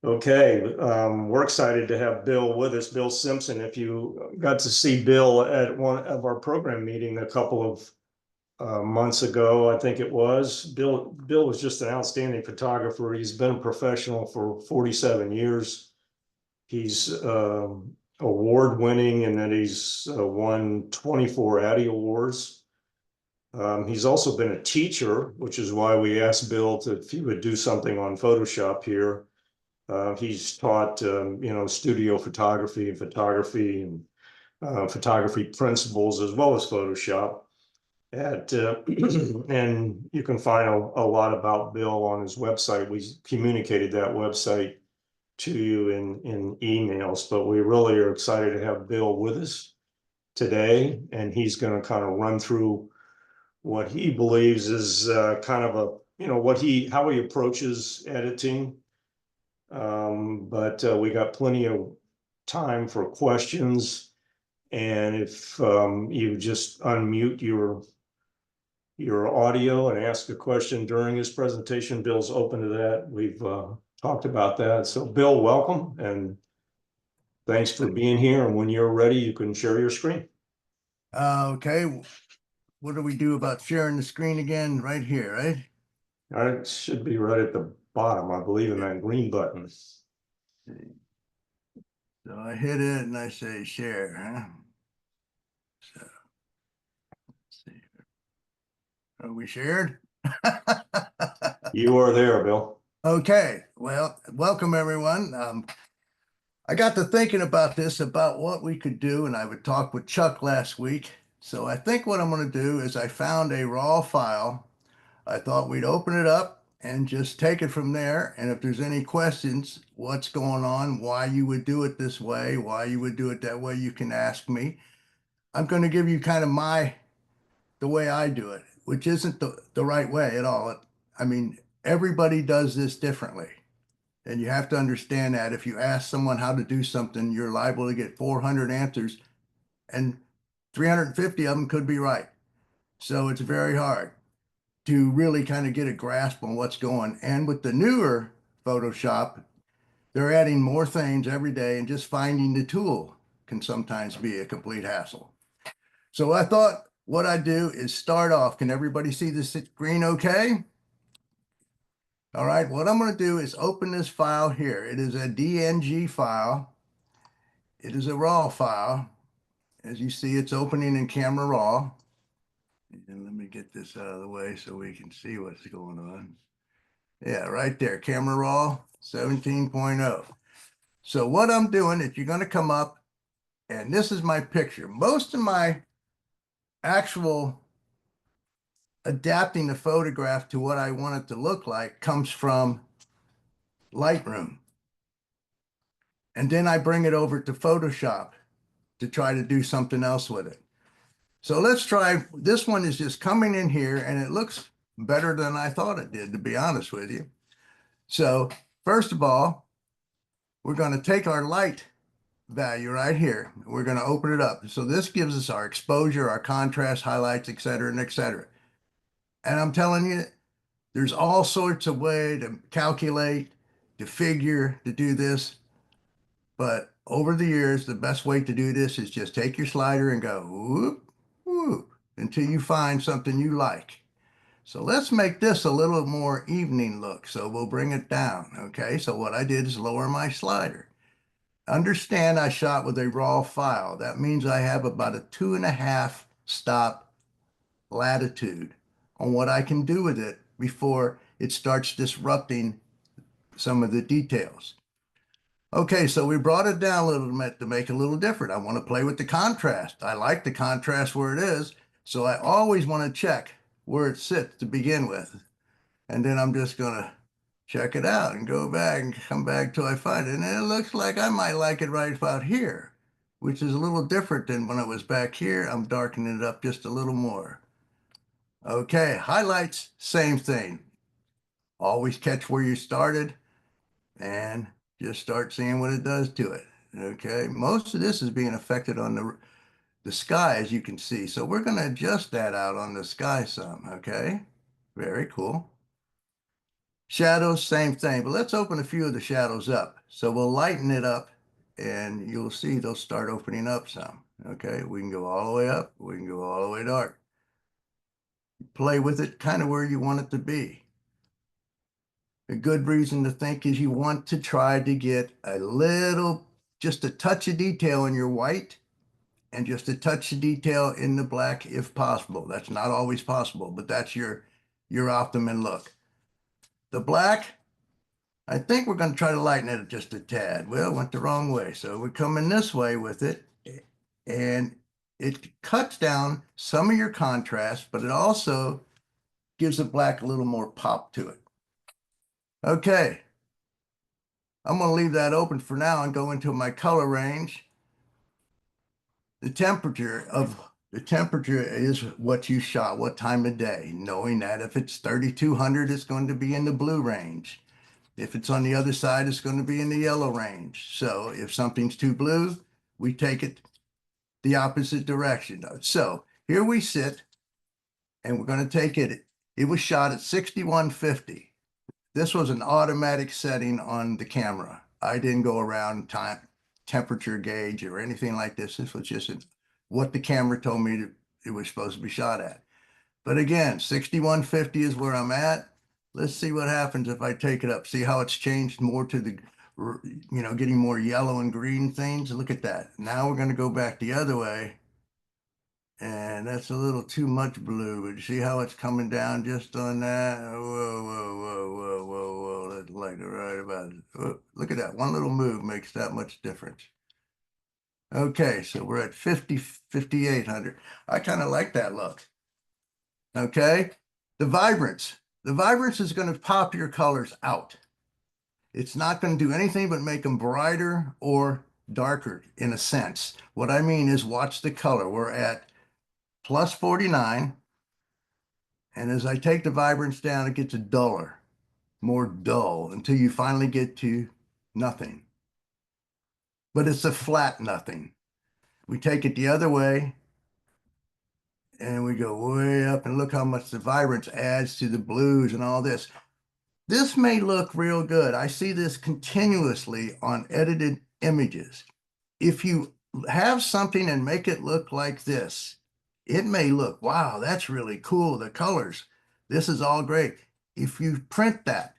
Okay, we're excited to have Bill with us, Bill Simpson. If you got to see Bill at one of our program meeting a couple of months ago, I think it was. Bill was just an outstanding photographer. He's been a professional for 47 years. He's award winning and that he's won 24 Addy Awards. He's also been a teacher, which is why we asked Bill if he would do something on Photoshop here. He's taught, studio photography and photography principles as well as Photoshop. And you can find a lot about Bill on his website. We communicated that website to you in emails, but we really are excited to have Bill with us today, and he's going to kind of run through what he believes is kind of how he approaches editing. But we got plenty of time for questions. And if you just unmute your audio and ask a question during his presentation, Bill's open to that. We've talked about that. So Bill, welcome and thanks for being here. And when you're ready, you can share your screen. Okay, what do we do about sharing the screen again? Right here, right? It should be right at the bottom, I believe, in that green button. So I hit it and I say share, huh? So let's see. Are we shared? You are there, Bill. Okay, well, welcome everyone. I got to thinking about what we could do, and I would talk with Chuck last week. So I think what I'm going to do is I found a raw file. I thought we'd open it up and just take it from there. And if there's any questions, what's going on, why you would do it this way, why you would do it that way, you can ask me. I'm going to give you kind of the way I do it, which isn't the right way at all. I mean, everybody does this differently. And you have to understand that if you ask someone how to do something, you're liable to get 400 answers and 350 of them could be right. So it's very hard to really kind of get a grasp on what's going. And with the newer Photoshop, they're adding more things every day, and just finding the tool can sometimes be a complete hassle. So I thought what I'd do is start off. Can everybody see the screen okay? All right, what I'm going to do is open this file here. It is a DNG file. It is a RAW file. As you see, it's opening in Camera Raw. And let me get this out of the way so we can see what's going on. Yeah, right there, Camera Raw 17.0. So what I'm doing is you're going to come up, and this is my picture. Most of my actual adapting the photograph to what I want it to look like comes from Lightroom. And then I bring it over to Photoshop to try to do something else with it. So let's try, this one is just coming in here and it looks better than I thought it did, to be honest with you. So first of all, we're going to take our light value right here. We're going to open it up. So this gives us our exposure, our contrast, highlights, et cetera, and et cetera. And I'm telling you, there's all sorts of way to calculate, to figure, to do this. But over the years, the best way to do this is just take your slider and go whoop, whoop, until you find something you like. So let's make this a little more evening look. So we'll bring it down. Okay, so what I did is lower my slider. Understand I shot with a raw file. That means I have about a 2.5 stop latitude on what I can do with it before it starts disrupting some of the details. Okay, so we brought it down a little bit to make it a little different. I want to play with the contrast. I like the contrast where it is, so I always want to check where it sits to begin with. And then I'm just going to check it out and go back and come back till I find it. And it looks like I might like it right about here, which is a little different than when it was back here. I'm darkening it up just a little more. Okay, highlights, same thing. Always catch where you started and just start seeing what it does to it. Okay, most of this is being affected on the sky, as you can see. So we're going to adjust that out on the sky some. Okay, very cool. Shadows, same thing, but let's open a few of the shadows up. So we'll lighten it up and you'll see they'll start opening up some. Okay, we can go all the way up, we can go all the way dark. Play with it kind of where you want it to be. A good reason to think is you want to try to get a little, just a touch of detail in your white and just a touch of detail in the black if possible. That's not always possible, but that's your optimum look. The black, I think we're going to try to lighten it just a tad. Well, it went the wrong way. So we're coming this way with it, and it cuts down some of your contrast, but it also gives the black a little more pop to it. Okay, I'm going to leave that open for now and go into my color range. The temperature is what you shot, what time of day, knowing that if it's 3200, it's going to be in the blue range. If it's on the other side, it's going to be in the yellow range. So if something's too blue, we take it the opposite direction. So here we sit, and we're going to take it. It was shot at 6150. This was an automatic setting on the camera. I didn't go around temperature gauge or anything like this. This was just what the camera told me it was supposed to be shot at. But again, 6150 is where I'm at. Let's see what happens if I take it up. See how it's changed more to the, getting more yellow and green things. Look at that. Now we're going to go back the other way. And that's a little too much blue, but you see how it's coming down just on that? Whoa, whoa, whoa, whoa, whoa, whoa. That's like right about it. Whoa, look at that. One little move makes that much difference. Okay, so we're at 5800. I kind of like that look. Okay, the vibrance. The vibrance is going to pop your colors out. It's not going to do anything but make them brighter or darker in a sense. What I mean is watch the color. We're at plus 49. And as I take the vibrance down, it gets duller, more dull until you finally get to nothing. But it's a flat nothing. We take it the other way and we go way up, and look how much the vibrance adds to the blues and all this. This may look real good. I see this continuously on edited images. If you have something and make it look like this, it may look, wow, that's really cool. The colors, this is all great. If you print that,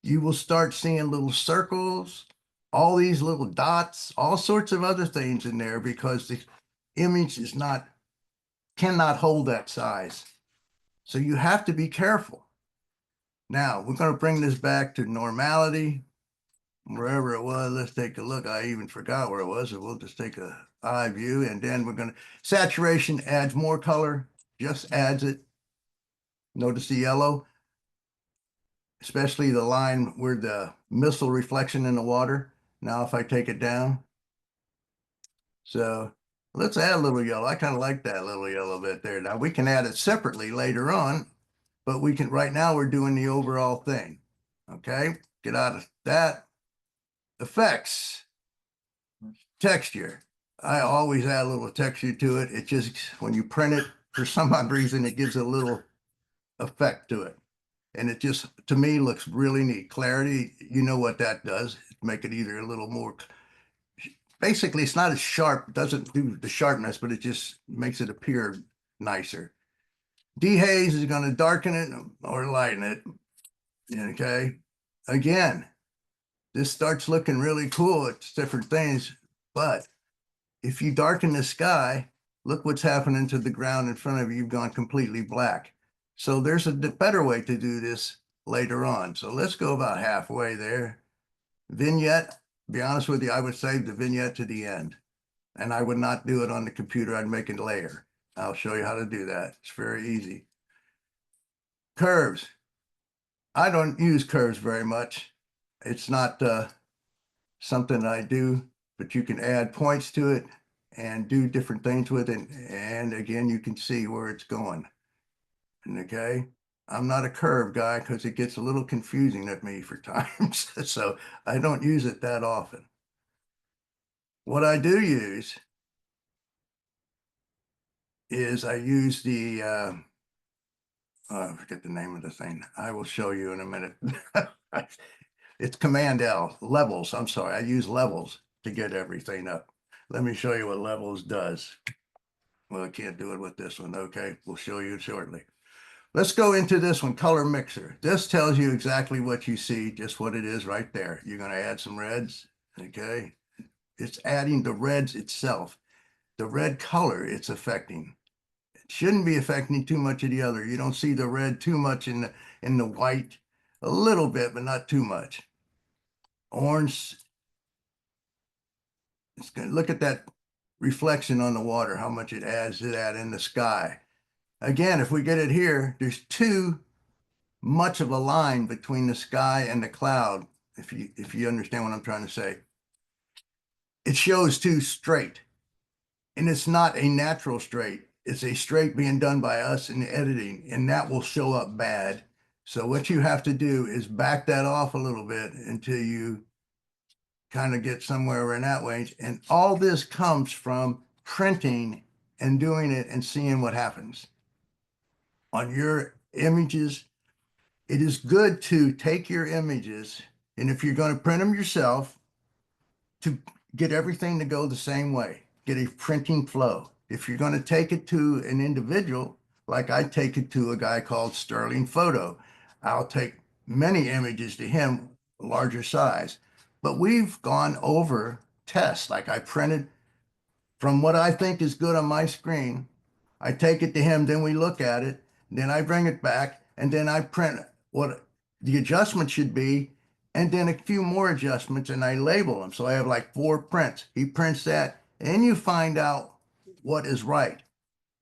you will start seeing little circles, all these little dots, all sorts of other things in there because the image cannot hold that size. So you have to be careful. Now we're going to bring this back to normality, wherever it was. Let's take a look. I even forgot where it was. So we'll just take a eye view, and then we're going to, saturation adds more color, just adds it. Notice the yellow, especially the line where the missile reflection in the water. Now if I take it down, so let's add a little yellow. I kind of like that little yellow bit there. Now we can add it separately later on, but we can, right now we're doing the overall thing. Okay, get out of that. Effects, texture. I always add a little texture to it. It just, when you print it, for some odd reason, it gives a little effect to it. And it just, to me, looks really neat. Clarity, you know what that does. Make it either a little more, basically it's not as sharp, it doesn't do the sharpness, but it just makes it appear nicer. Dehaze is going to darken it or lighten it. Okay. Again, this starts looking really cool. It's different things, but if you darken the sky, look what's happening to the ground in front of you. You've gone completely black. So there's a better way to do this later on. So let's go about halfway there. Vignette, be honest with you, I would save the vignette to the end. And I would not do it on the computer. I'd make a layer. I'll show you how to do that. It's very easy. Curves. I don't use curves very much. It's not something I do, but you can add points to it and do different things with it. And again, you can see where it's going. And okay, I'm not a curve guy because it gets a little confusing at me for times. So I don't use it that often. What I do use is I use the I forget the name of the thing. I will show you in a minute. It's Command L, levels. I'm sorry, I use levels to get everything up. Let me show you what levels does. Well, I can't do it with this one. Okay, we'll show you shortly. Let's go into this one, color mixer. This tells you exactly what you see, just what it is right there. You're going to add some reds. Okay, it's adding the reds itself. The red color it's affecting. It shouldn't be affecting too much of the other. You don't see the red too much in the white, a little bit, but not too much. Orange, it's going to look at that reflection on the water, how much it adds to that in the sky. Again, if we get it here, there's too much of a line between the sky and the cloud, if you understand what I'm trying to say. It shows too straight, and it's not a natural straight. It's a straight being done by us in the editing, and that will show up bad. So what you have to do is back that off a little bit until you kind of get somewhere in that range. And all this comes from printing and doing it and seeing what happens on your images. It is good to take your images, and if you're going to print them yourself, to get everything to go the same way, get a printing flow. If you're going to take it to an individual, like I take it to a guy called Sterling Photo, I'll take many images to him, larger size. But we've gone over tests, like I printed from what I think is good on my screen. I take it to him, then we look at it, then I bring it back, and then I print what the adjustment should be, and then a few more adjustments, and I label them. So I have like 4 prints. He prints that, and you find out what is right.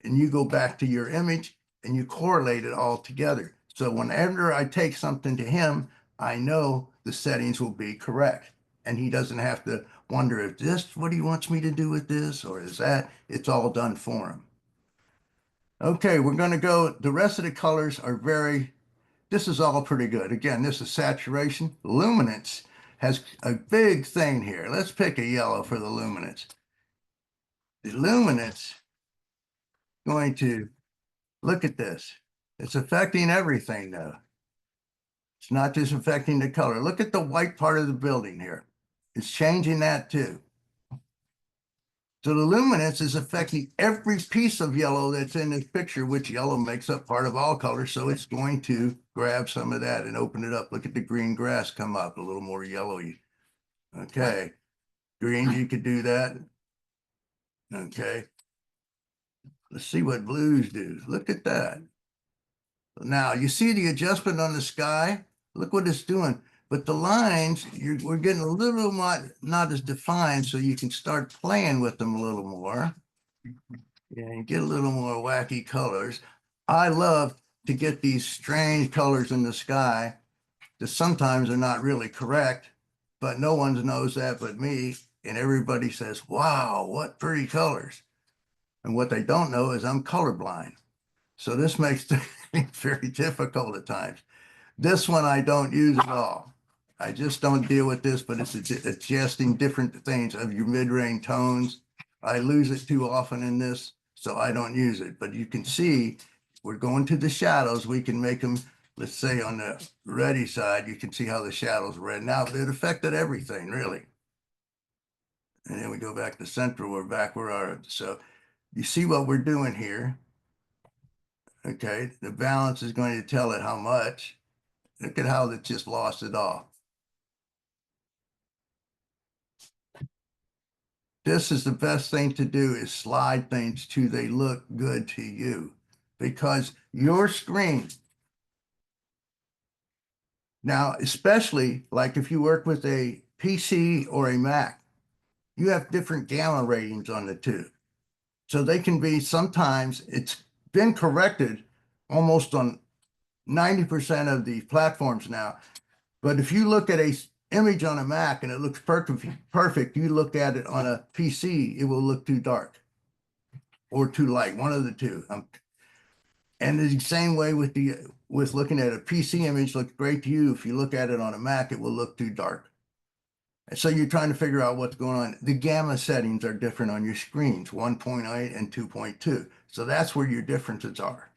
And you go back to your image and you correlate it all together. So whenever I take something to him, I know the settings will be correct. And he doesn't have to wonder if this, what he wants me to do with this, or is that, it's all done for him. Okay, we're going to go, the rest of the colors are this is all pretty good. Again, this is saturation. Luminance has a big thing here. Let's pick a yellow for the luminance. The luminance, going to look at this. It's affecting everything though. It's not just affecting the color. Look at the white part of the building here. It's changing that too. So the luminance is affecting every piece of yellow that's in this picture, which yellow makes up part of all colors. So it's going to grab some of that and open it up. Look at the green grass come up, a little more yellowy. Okay. Green, you could do that. Okay. Let's see what blues do. Look at that. Now you see the adjustment on the sky. Look what it's doing. But the lines, we're getting a little not as defined, so you can start playing with them a little more. And get a little more wacky colors. I love to get these strange colors in the sky that sometimes are not really correct, but no one knows that but me. And everybody says, wow, what pretty colors. And what they don't know is I'm colorblind. So this makes things very difficult at times. This one I don't use at all. I just don't deal with this, but it's adjusting different things of your mid-range tones. I lose it too often in this, so I don't use it. But you can see we're going to the shadows. We can make them, let's say on the ready side, you can see how the shadows red. Now it affected everything really. And then we go back to central, we're back where our, so you see what we're doing here. Okay, the balance is going to tell it how much. Look at how it just lost it all. This is the best thing to do is slide things to they look good to you, because your screen, now especially like if you work with a PC or a Mac, you have different gamma ratings on the two. So they can be, sometimes it's been corrected almost on 90% of the platforms now. But if you look at a image on a Mac and it looks perfect, you look at it on a PC, it will look too dark or too light, one of the two. And the same way with looking at a PC image looks great to you. If you look at it on a Mac, it will look too dark. And so you're trying to figure out what's going on. The gamma settings are different on your screens, 1.8 and 2.2. So that's where your differences are.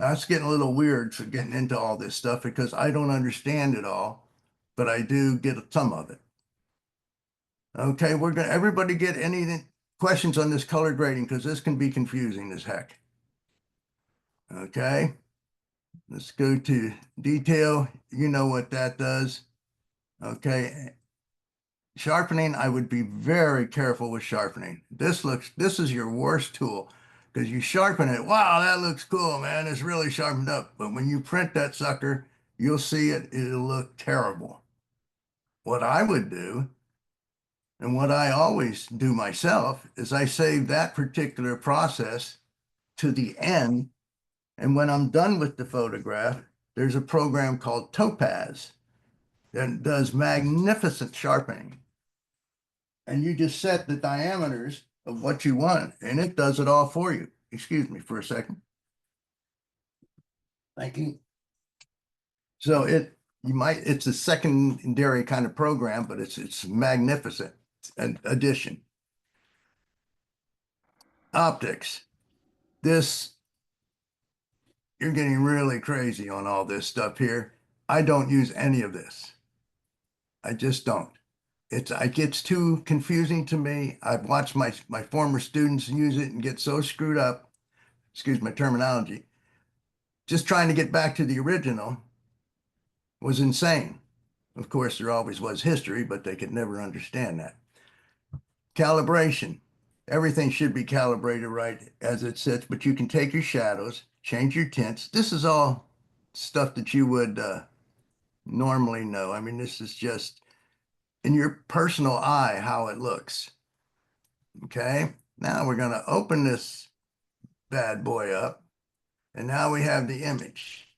That's getting a little weird for getting into all this stuff because I don't understand it all, but I do get some of it. Okay, everybody get any questions on this color grading because this can be confusing as heck. Okay, let's go to detail. You know what that does. Okay, sharpening, I would be very careful with sharpening. This is your worst tool because you sharpen it. Wow, that looks cool, man. It's really sharpened up. But when you print that sucker, you'll see it. It'll look terrible. What I would do, and what I always do myself, is I save that particular process to the end. And when I'm done with the photograph, there's a program called Topaz that does magnificent sharpening. And you just set the diameters of what you want, and it does it all for you. Excuse me for a second. Thank you. So it's a secondary kind of program, but it's magnificent addition. Optics. You're getting really crazy on all this stuff here. I don't use any of this. I just don't. It gets too confusing to me. I've watched my former students use it and get so screwed up, excuse my terminology. Just trying to get back to the original was insane. Of course, there always was history, but they could never understand that. Calibration. Everything should be calibrated right as it sits, but you can take your shadows, change your tints. This is all stuff that you would normally know. I mean, this is just in your personal eye how it looks. Okay, now we're going to open this bad boy up, and now we have the image.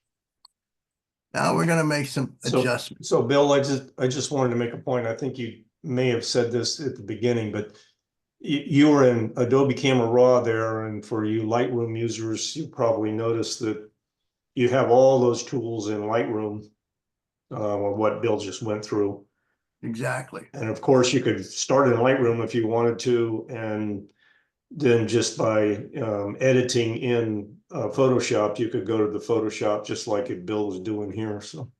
Now we're going to make some adjustments. So Bill, I just wanted to make a point. I think you may have said this at the beginning, but you were in Adobe Camera Raw there, and for you Lightroom users, you probably noticed that you have all those tools in Lightroom, what Bill just went through. Exactly. And of course, you could start in Lightroom if you wanted to, and then just by editing in Photoshop, you could go to the Photoshop just like it Bill is doing here. So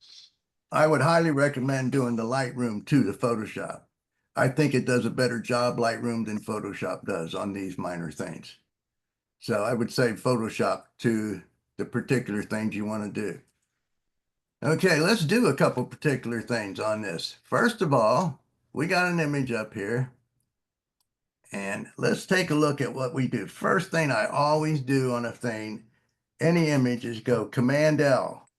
I would highly recommend doing the Lightroom to the Photoshop. I think it does a better job, Lightroom, than Photoshop does on these minor things. So I would say Photoshop to the particular things you want to do. Okay, let's do a couple particular things on this. First of all, we got an image up here. And let's take a look at what we do. First thing I always do on a thing, any image, is go Command L.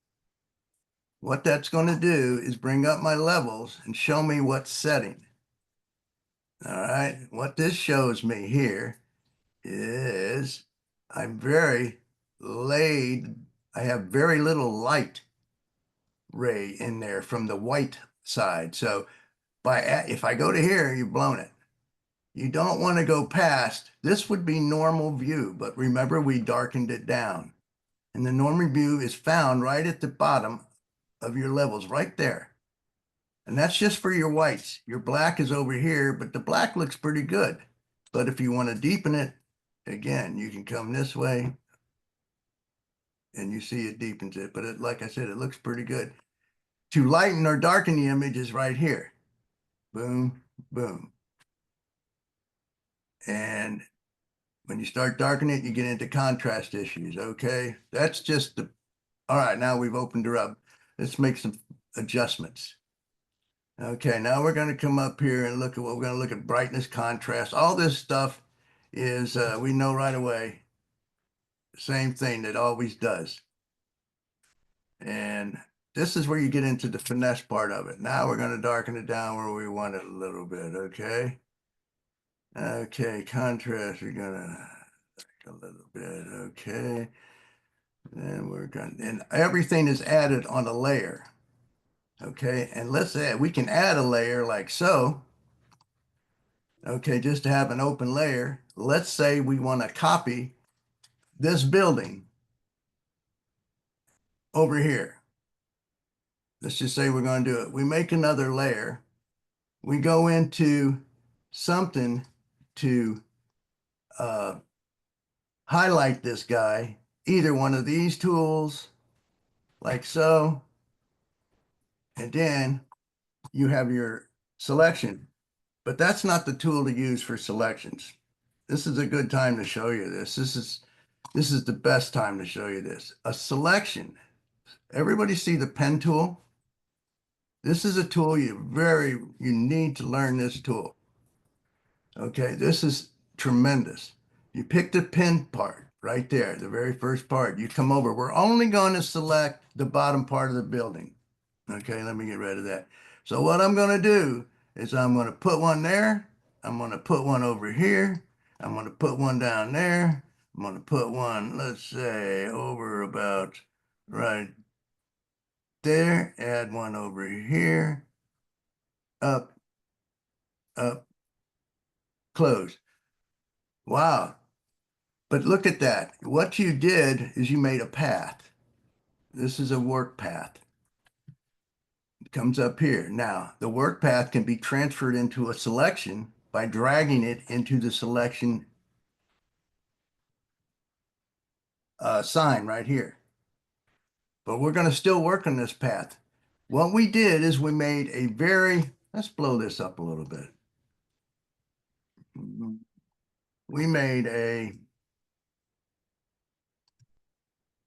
What that's going to do is bring up my levels and show me what's setting. All right, what this shows me here is I'm very laid. I have very little light ray in there from the white side. So if I go to here, you've blown it. You don't want to go past, this would be normal view, but remember we darkened it down. And the normal view is found right at the bottom of your levels, right there. And that's just for your whites. Your black is over here, but the black looks pretty good. But if you want to deepen it, again, you can come this way and you see it deepens it. But like I said, it looks pretty good. To lighten or darken the image is right here. Boom, boom. And when you start darkening it, you get into contrast issues, okay? That's just all right, now we've opened her up. Let's make some adjustments. Okay, now we're going to come up here and look at we're going to look at brightness, contrast. All this stuff is, we know right away, same thing that always does. And this is where you get into the finesse part of it. Now we're going to darken it down where we want it a little bit, okay? Okay, contrast, we're going to a little bit, okay? And and everything is added on a layer. Okay, and we can add a layer like so. Okay, just to have an open layer. Let's say we want to copy this building over here. Let's just say we're going to do it. We make another layer. We go into something to highlight this guy either one of these tools, like so, and then you have your selection. But that's not the tool to use for selections. This is a good time to show you this. This is the best time to show you this. A selection. Everybody see the pen tool? This is a tool you need to learn this tool. Okay, this is tremendous. You pick the pen part right there, the very first part. You come over. We're only going to select the bottom part of the building. Okay, let me get rid of that. So what I'm going to do is I'm going to put one there. I'm going to put one over here. I'm going to put one down there. I'm going to put one, let's say, over about right there. Add one over here. Up, up, close. Wow. But look at that. What you did is you made a path. This is a work path. It comes up here. Now, the work path can be transferred into a selection by dragging it into the selection sign right here. But we're going to still work on this path. What we did is we made a let's blow this up a little bit.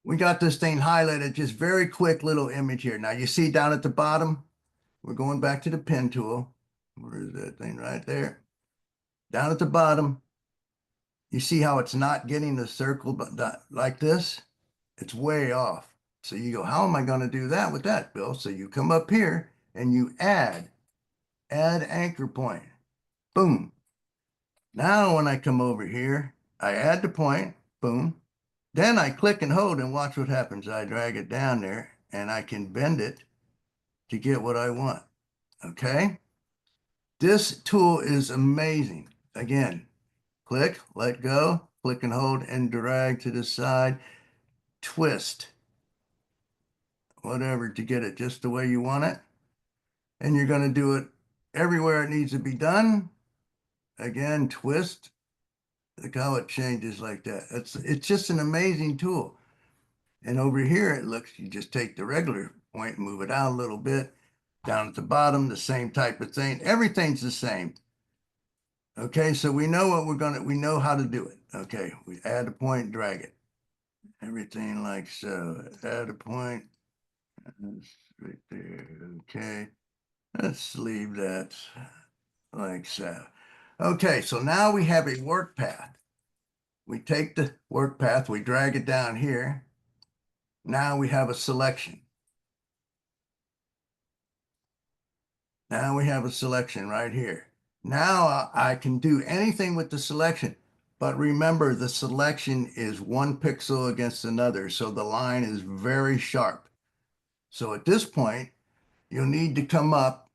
We got this thing highlighted, just very quick little image here. Now you see down at the bottom, we're going back to the pen tool. Where is that thing right there? Down at the bottom, you see how it's not getting the circle but like this? It's way off. So you go, how am I going to do that with that, Bill? So you come up here and you add anchor point. Boom. Now when I come over here, I add the point, boom. Then I click and hold and watch what happens. I drag it down there and I can bend it to get what I want. Okay? This tool is amazing. Again, click, let go, click and hold and drag to the side, twist, whatever to get it just the way you want it. And you're going to do it everywhere it needs to be done. Again, twist. Look how it changes like that. It's just an amazing tool. And over here, it looks, you just take the regular point, move it out a little bit. Down at the bottom, the same type of thing. Everything's the same. Okay, so we know we know how to do it. Okay, we add a point, drag it. Everything like so. Add a point. That's right there. Okay, let's leave that like so. Okay, so now we have a work path. We take the work path, we drag it down here. Now we have a selection. Now we have a selection right here. Now I can do anything with the selection, but remember the selection is one pixel against another, so the line is very sharp. So at this point, you'll need to come up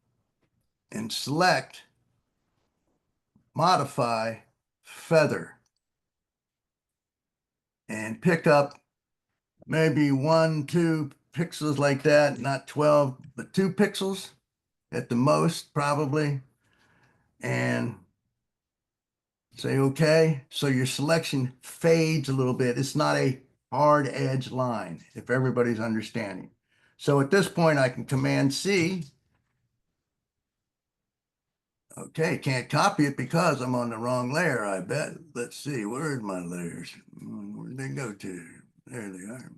and select, modify, feather, and pick up maybe 1, 2 pixels like that, not 12, but 2 pixels at the most, probably. And say okay. So your selection fades a little bit. It's not a hard edge line, if everybody's understanding. So at this point, I can Command C. Okay, can't copy it because I'm on the wrong layer, I bet. Let's see, where's my layers? Where'd they go to? There they are.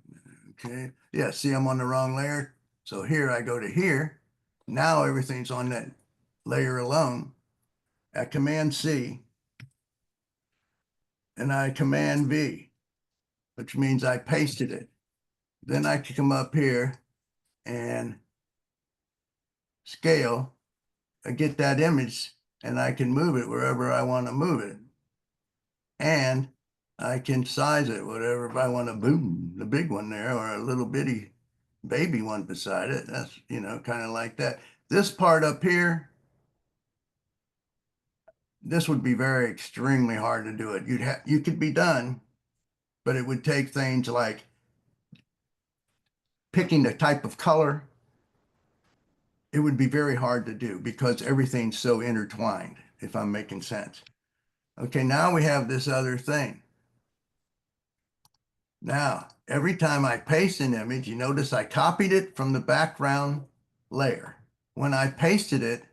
Okay, yeah, see, I'm on the wrong layer. So here I go to here. Now everything's on that layer alone. At Command C, and I Command V, which means I pasted it. Then I can come up here and scale and get that image, and I can move it wherever I want to move it. And I can size it, whatever, if I want to, boom, the big one there, or a little bitty baby one beside it. That's, kind of like that. This part up here, this would be very extremely hard to do it. You could be done, but it would take things like picking the type of color. It would be very hard to do because everything's so intertwined, if I'm making sense. Okay, now we have this other thing. Now, every time I paste an image, you notice I copied it from the background layer. When I pasted it,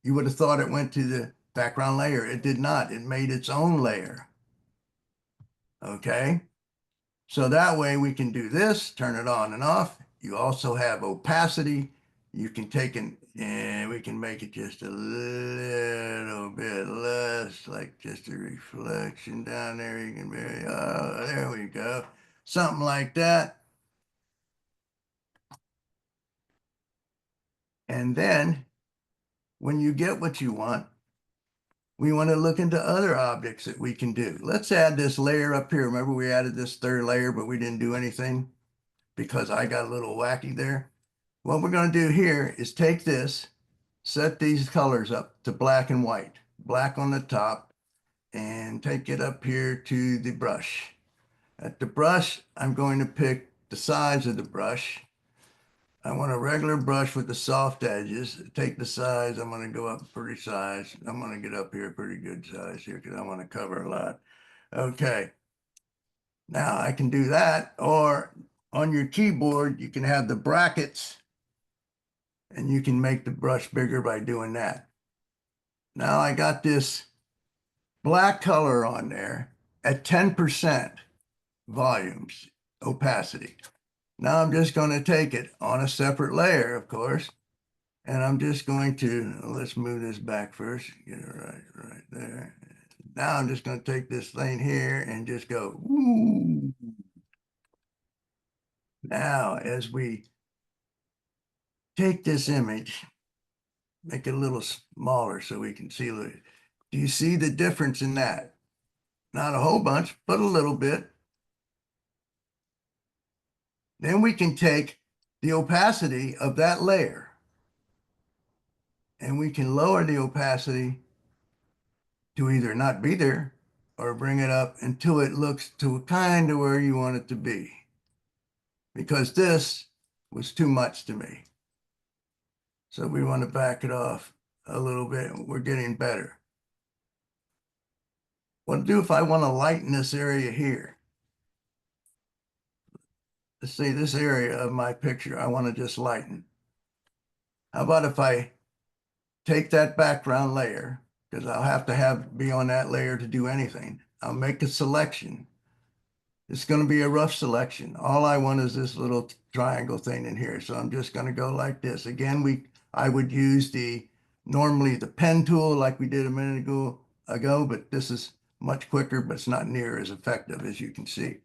you would have thought it went to the background layer. It did not. It made its own layer. Okay. So that way we can do this, turn it on and off. You also have opacity. You can take and we can make it just a little bit less, like just a reflection down there. You can very, oh, there we go. Something like that. And then when you get what you want, we want to look into other objects that we can do. Let's add this layer up here. Remember we added this third layer, but we didn't do anything because I got a little wacky there. What we're going to do here is take this, set these colors up to black and white, black on the top, and take it up here to the brush. At the brush, I'm going to pick the size of the brush. I want a regular brush with the soft edges. Take the size. I'm going to go up pretty size. I'm going to get up here pretty good size here because I want to cover a lot. Okay. Now I can do that, or on your keyboard, you can have the brackets and you can make the brush bigger by doing that. Now I got this black color on there at 10% volumes, opacity. Now I'm just going to take it on a separate layer, of course, and I'm just going to, let's move this back first, get it right there. Now I'm just going to take this thing here and just go, woo. Now, as we take this image, make it a little smaller so we can see, do you see the difference in that? Not a whole bunch, but a little bit. Then we can take the opacity of that layer and we can lower the opacity to either not be there or bring it up until it looks to kind of where you want it to be. Because this was too much to me. So we want to back it off a little bit. We're getting better. What to do if I want to lighten this area here? Let's say this area of my picture, I want to just lighten. How about if I take that background layer, because I'll have to be on that layer to do anything. I'll make a selection. It's going to be a rough selection. All I want is this little triangle thing in here. So I'm just going to go like this. Again, I would use normally the pen tool like we did a minute ago, but this is much quicker, but it's not near as effective as you can see.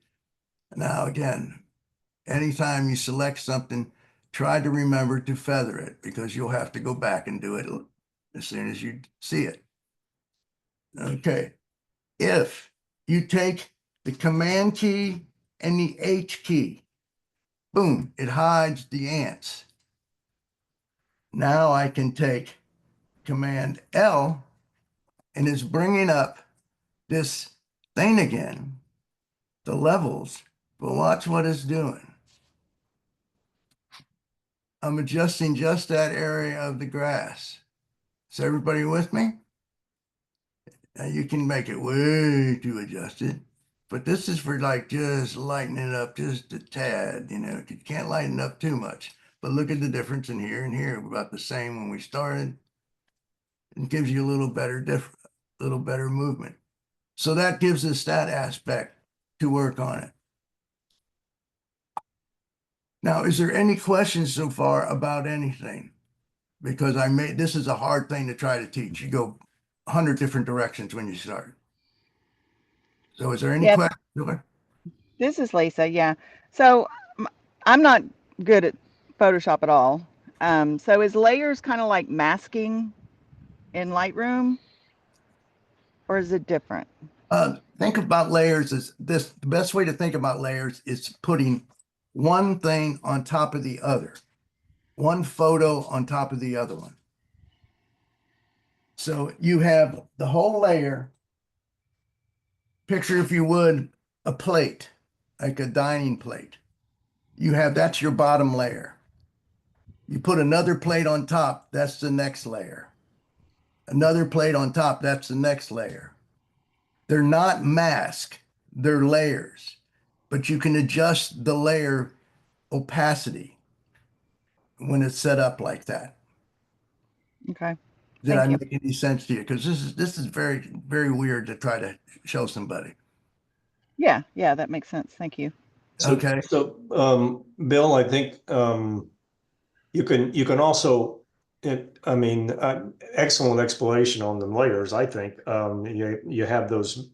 Now, again, anytime you select something, try to remember to feather it because you'll have to go back and do it as soon as you see it. Okay. If you take the Command key and the H key, boom, it hides the ants. Now I can take Command L and it's bringing up this thing again, the levels, but watch what it's doing. I'm adjusting just that area of the grass. Is everybody with me? Now you can make it way too adjusted, but this is for like just lightening it up just a tad, you can't lighten up too much. But look at the difference in here and here, about the same when we started. It gives you a little better movement. So that gives us that aspect to work on it. Now, is there any questions so far about anything? Because this is a hard thing to try to teach. You go 100 different directions when you start. So is there any Yeah, questions? this is Lisa. Yeah. So m- I'm not good at Photoshop at all. So is layers kind of like masking in Lightroom, or is it different? Think about layers as this. The best way to think about layers is putting one thing on top of the other, one photo on top of the other one. So you have the whole layer. Picture, if you would, a plate, like a dining plate. That's your bottom layer. You put another plate on top, that's the next layer. Another plate on top, that's the next layer. They're not masks, they're layers. but you can adjust the layer opacity when it's set up like that. Okay. Did I Thank you. make any sense to you? Because this is very, very weird to try to show somebody. Yeah, yeah, that makes sense. Thank you. Okay. Bill, I think, you can also, I mean, excellent explanation on the layers, I think. You have those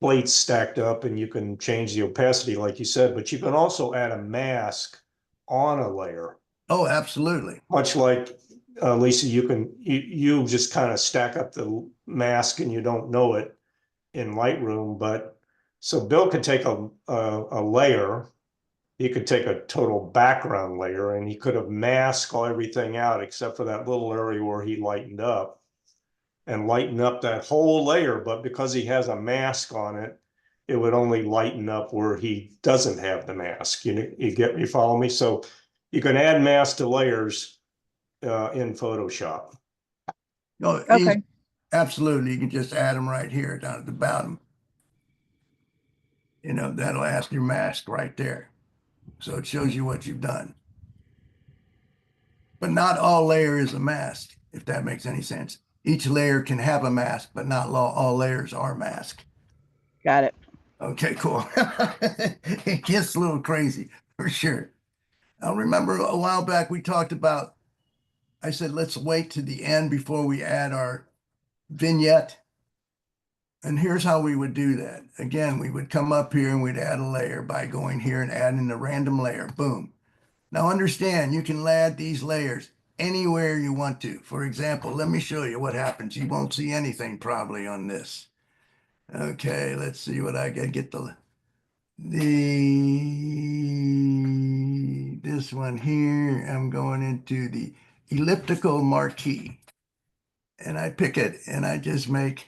plates stacked up and you can change the opacity, like you said, but you can also add a mask on a layer. Oh, absolutely. Much like, Lisa, you just kind of stack up the mask and you don't know it in Lightroom, but so Bill could take a layer, he could take a total background layer and he could have masked all everything out except for that little area where he lightened up and lighten up that whole layer. But because he has a mask on it, it would only lighten up where he doesn't have the mask. You follow me? So you can add mask to layers in Photoshop. No, Okay. absolutely. You can just add them right here down at the bottom. You know, that'll ask your mask right there. So it shows you what you've done. But not all layer is a mask, if that makes any sense. Each layer can have a mask, but not all layers are masked. Got it. Okay, cool. It gets a little crazy for sure. I remember a while back we talked about, I said, let's wait to the end before we add our vignette. And here's how we would do that. Again, we would come up here and we'd add a layer by going here and adding a random layer. Boom. Now understand, you can add these layers anywhere you want to. For example, let me show you what happens. You won't see anything probably on this. Okay, let's see what I get this one here. I'm going into the elliptical marquee and I pick it and I just make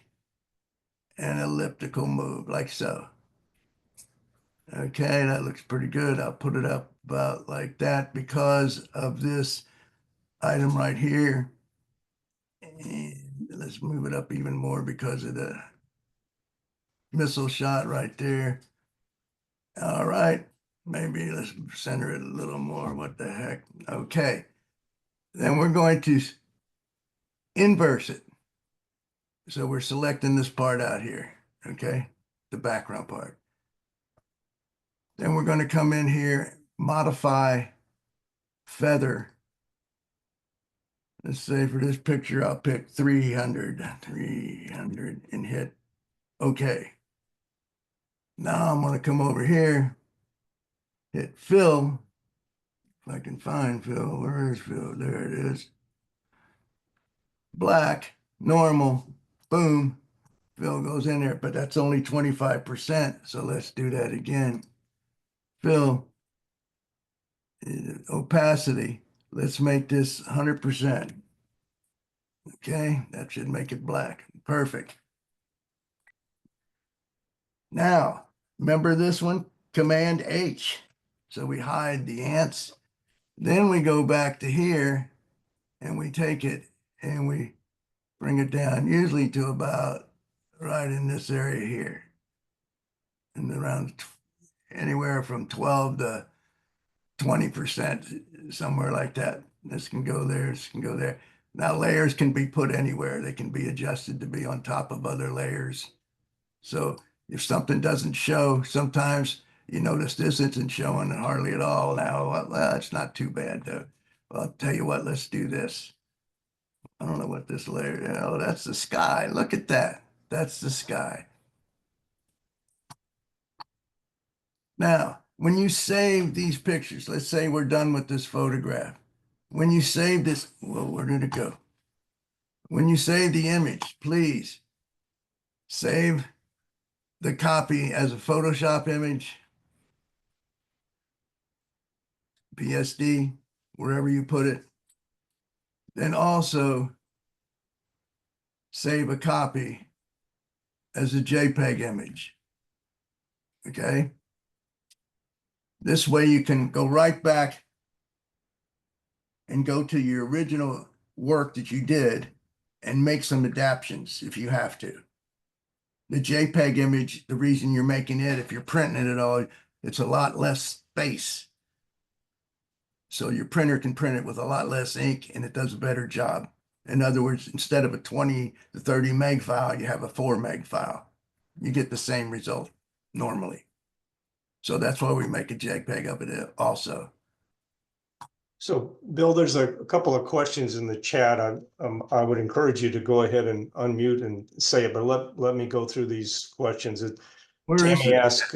an elliptical move like so. Okay, that looks pretty good. I'll put it up about like that because of this item right here. And let's move it up even more because of the missile shot right there. All right, maybe let's center it a little more. What the heck? Okay, then we're going to inverse it. So we're selecting this part out here, okay? The background part. Then we're going to come in here, modify feather. Let's say for this picture, I'll pick 300 and hit OK. Now I'm going to come over here, hit fill. If I can find fill, where is fill? There it is. Black, normal, boom, fill goes in there, but that's only 25%. So let's do that again. Fill, opacity, let's make this 100%. Okay, that should make it black. Perfect. Now, remember this one? Command H. So we hide the ants. Then we go back to here and we take it and we bring it down, usually to about right in this area here. And around anywhere from 12 to 20%, somewhere like that. This can go there, this can go there. Now layers can be put anywhere. They can be adjusted to be on top of other layers. So if something doesn't show, sometimes you notice this isn't showing hardly at all now. Well, it's not too bad though. Well, I'll tell you what, let's do this. I don't know what this layer, oh, that's the sky. Look at that. That's the sky. Now, when you save these pictures, let's say we're done with this photograph. When you save this, well, where did it go? When you save the image, please save the copy as a Photoshop image, PSD, wherever you put it. Then also save a copy as a JPEG image. Okay. This way you can go right back and go to your original work that you did and make some adaptations if you have to. The JPEG image, the reason you're making it, if you're printing it at all, It's a lot less space. So your printer can print it with a lot less ink and it does a better job. In other words, instead of a 20 to 30 meg file, you have a 4 meg file. You get the same result normally. So that's why we make a JPEG of it also. So, Bill, there's a couple of questions in the chat. I would encourage you to go ahead and unmute and say it, but let me go through these questions. Where is Tammy it? asked,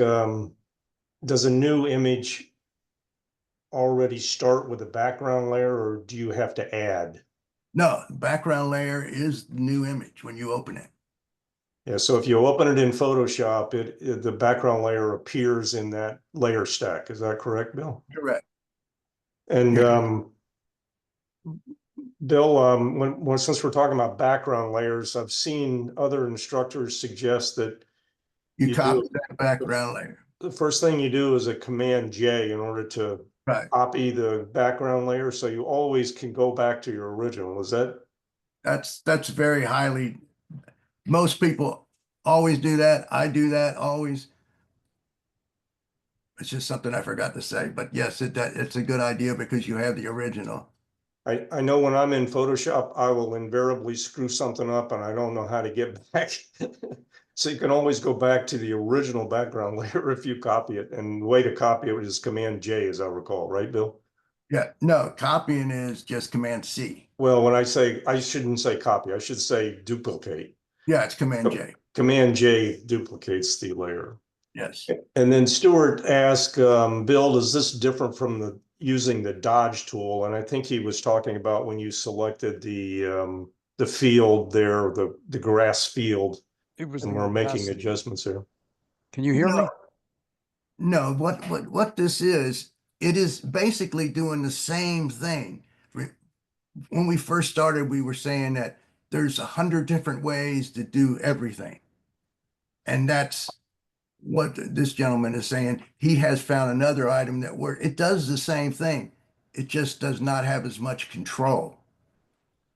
does a new image already start with a background layer, or do you have to add? No, the background layer is the new image when you open it. Yeah, so if you open it in Photoshop, the background layer appears in that layer stack. Is that correct, Bill? Correct. And Yeah. Bill, since we're talking about background layers, I've seen other instructors suggest that You you copy do that background layer. the first thing you do is a Command J in order to Right. copy the background layer, so you always can go back to your original. Is that? That's very highly, most people always do that. I do that always. It's just something I forgot to say, but yes, it's a good idea because you have the original. I know when I'm in Photoshop, I will invariably screw something up and I don't know how to get back. So you can always go back to the original background layer if you copy it. And the way to copy it is Command J, as I recall, right, Bill? Yeah, no, copying is just Command C. Well, when I shouldn't say copy, I should say duplicate. Yeah, it's Command J. Command J duplicates the layer. Yes. And then Stuart asked, Bill, is this different from using the dodge tool? And I think he was talking about when you selected the field there, the grass field, It was and the we're making opacity. adjustments there. Can you hear me? No, what this is, it is basically doing the same thing. When we first started, we were saying that there's 100 different ways to do everything. And that's what this gentleman is saying. He has found another item that it does the same thing. It just does not have as much control.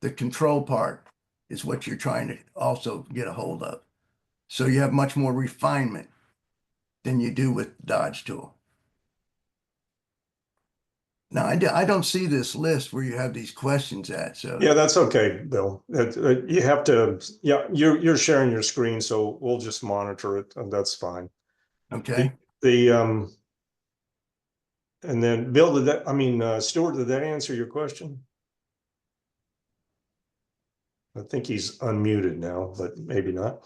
The control part is what you're trying to also get a hold of. So you have much more refinement than you do with the Dodge tool. Now, I don't see this list where you have these questions at. So Yeah, that's okay, Bill. You have to, yeah, you're sharing your screen, so we'll just monitor it, and that's fine. okay. And then Bill, Stuart, did that answer your question? I think he's unmuted now, but maybe not.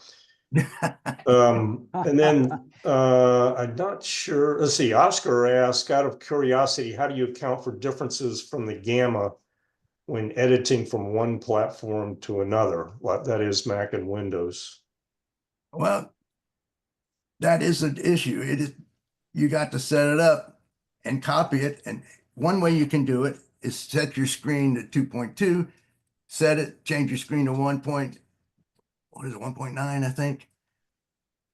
And then I'm not sure. Let's see. Oscar asked, out of curiosity, how do you account for differences from the gamma when editing from one platform to another? That is Mac and Windows. Well, that is an issue. It is, you got to set it up and copy it. And one way you can do it is set your screen to 2.2, set it, change your screen to 1.9, I think,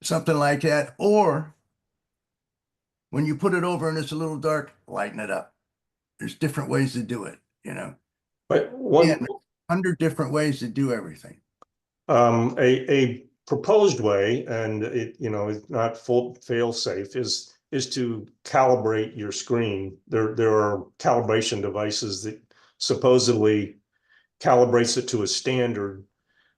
something like that. Or when you put it over and it's a little dark, lighten it up. There's different ways to do it, you know. But Yeah, 100 different ways to do everything. a proposed way, and it's not full fail safe, is to calibrate your screen. There are calibration devices that supposedly calibrates it to a standard,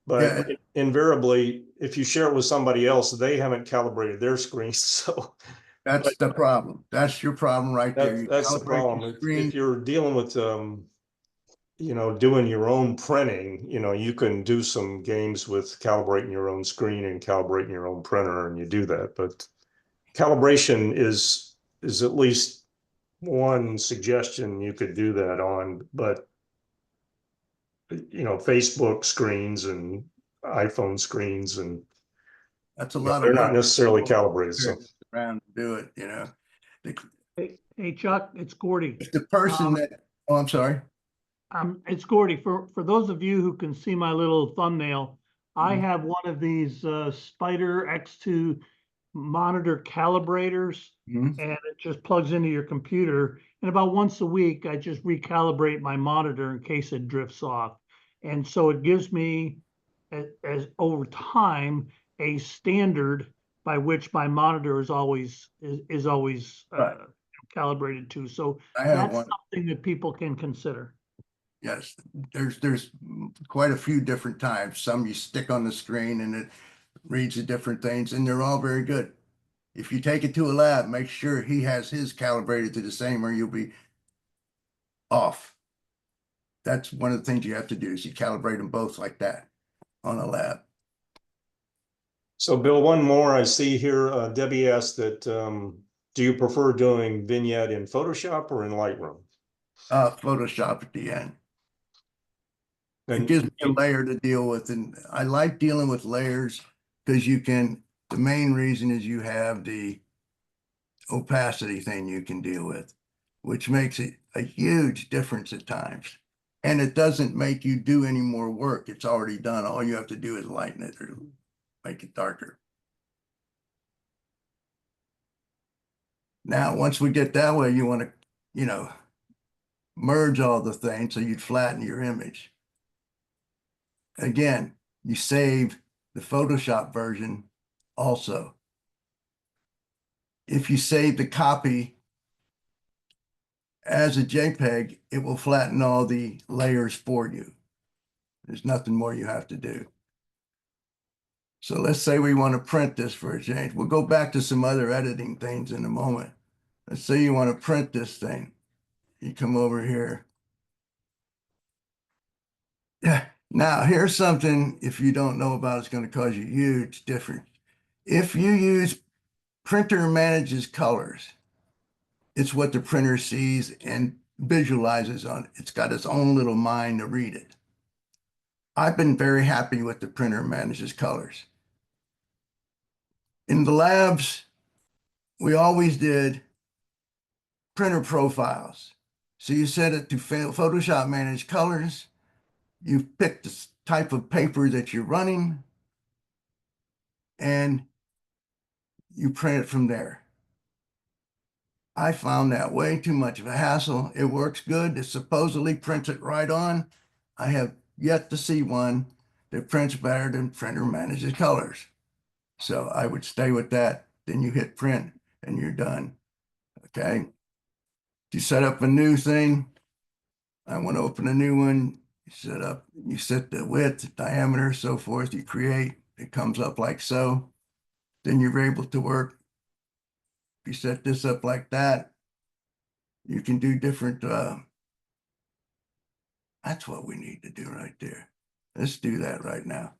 but Yeah, invariably, if you share it with somebody else, they haven't calibrated their screen. So that's the problem. That's your problem right there. You that's the calibrate your problem. screen. If you're dealing with doing your own printing, you can do some games with calibrating your own screen and calibrating your own printer, and you do that. But calibration is at least one suggestion you could do that on. But Facebook screens and iPhone screens, and That's a lot they're of not work. necessarily calibrated. So Around to do it, The, Hey Chuck, it's Gordy. if the person oh, I'm sorry. It's Gordy. For those of you who can see my little thumbnail, I Mhm. have one of these Spider X2 monitor calibrators, Mhm. and it just plugs into your computer. And about once a week, I just recalibrate my monitor in case it drifts off. And so it gives me, as over time, a standard by which my monitor is always Right. calibrated to. So I have that's one. something that people can consider. Yes, there's quite a few different types. Some you stick on the screen and it reads the different things, and they're all very good. If you take it to a lab, make sure he has his calibrated to the same, or you'll be off. That's one of the things you have to do is you calibrate them both like that on a lab. So Bill, one more I see here, Debbie asked that, do you prefer doing vignette in Photoshop or in Lightroom? Photoshop at the end. It And gives me a layer to deal with, and I like dealing with layers because the main reason is you have the opacity thing you can deal with, which makes it a huge difference at times. And it doesn't make you do any more work. It's already done. All you have to do is lighten it or make it darker. Now, once we get that way, you want to, merge all the things so you'd flatten your image. Again, you save the Photoshop version also. If you save the copy as a JPEG, it will flatten all the layers for you. There's nothing more you have to do. So let's say we want to print this for a change. We'll go back to some other editing things in a moment. Let's say you want to print this thing. You come over here. Yeah. Now here's something, if you don't know about, it's going to cause you huge difference. If you use printer manages colors, it's what the printer sees and visualizes on it. It's got its own little mind to read it. I've been very happy with the printer manages colors. In the labs, we always did printer profiles. So you set it to Photoshop manage colors. You pick the type of paper that you're running and you print it from there. I found that way too much of a hassle. It works good. It supposedly prints it right on. I have yet to see one that prints better than printer manages colors. So I would stay with that. Then you hit print and you're done. Okay. You set up a new thing. I want to open a new one. You set the width, diameter, so forth. You create, it comes up like so. Then you're able to work. If you set this up like that, you can do different, that's what we need to do right there. Let's do that right now.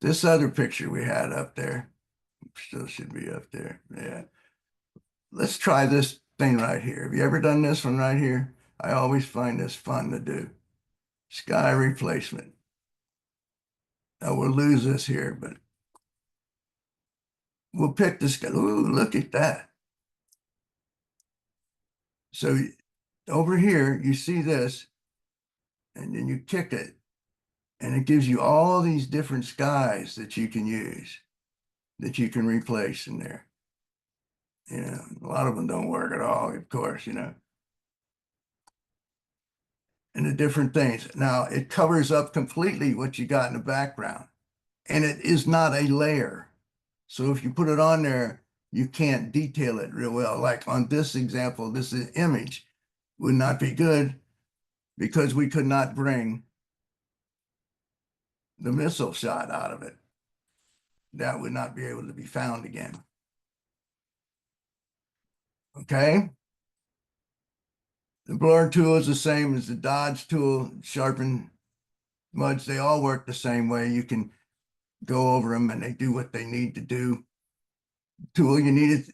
This other picture we had up there, still should be up there. Yeah. Let's try this thing right here. Have you ever done this one right here? I always find this fun to do. Sky replacement. Now we'll lose this here, but we'll pick this guy. Ooh, look at that. So over here, you see this, and then you kick it, and it gives you all these different skies that you can use, that you can replace in there. A lot of them don't work at all, of course, and the different things. Now, it covers up completely what you got in the background, and it is not a layer. So if you put it on there, you can't detail it real well. Like on this example, this is image would not be good because we could not bring the missile shot out of it. That would not be able to be found again. Okay. The blur tool is the same as the dodge tool, sharpen muds. They all work the same way. You can go over them and they do what they need to do. Tool you need it.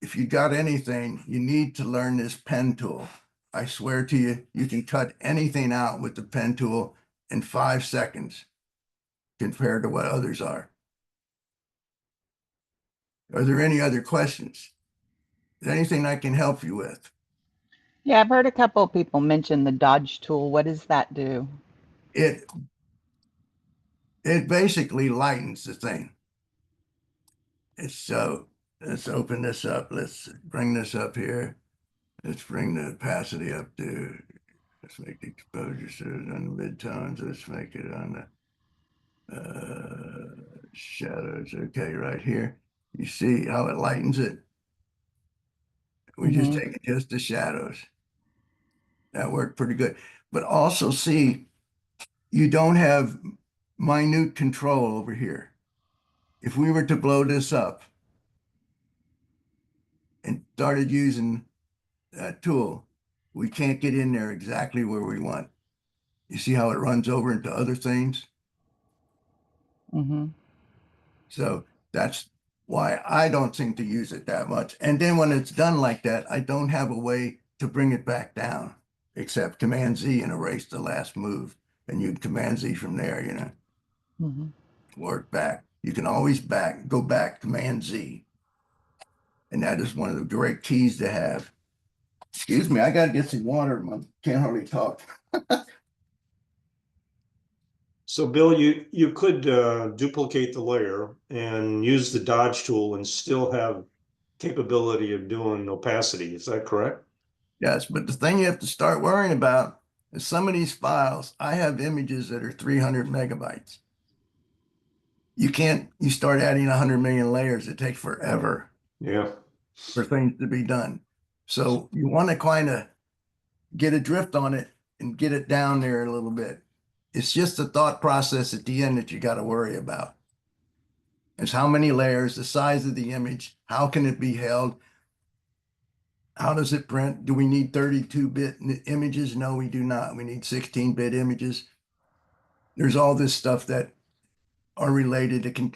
If you got anything, you need to learn this pen tool. I swear to you, you can cut anything out with the pen tool in 5 seconds compared to what others are. Are there any other questions? Is there anything I can help you with? Yeah, I've heard a couple of people mention the Dodge tool. What does that do? It basically lightens the thing. Let's open this up. Let's bring this up here. Let's bring the opacity up to, let's make the exposure on the midtones. Let's make it on the shadows. Okay, right here. You see how it lightens it? We just Mhm. take just the shadows. That worked pretty good. But also see, you don't have minute control over here. If we were to blow this up and started using that tool, we can't get in there exactly where we want. You see how it runs over into other things? Mhm. So that's why I don't seem to use it that much. And then when it's done like that, I don't have a way to bring it back down except Command Z and erase the last move. And you Command Z from there, Mhm. work back. You can always go back, Command Z. And that is one of the great keys to have. Excuse me, I gotta get some water. I can't hardly talk. So Bill, you could duplicate the layer and use the dodge tool and still have capability of doing opacity. Is that correct? Yes, but the thing you have to start worrying about is some of these files, I have images that are 300 megabytes. You start adding 100 million layers, it takes forever Yeah. for things to be done. So you want to kind of get a drift on it and get it down there a little bit. It's just the thought process at the end that you got to worry about. It's how many layers, the size of the image, how can it be held? How does it print? Do we need 32-bit images? No, we do not. We need 16-bit images. There's all this stuff that are related that can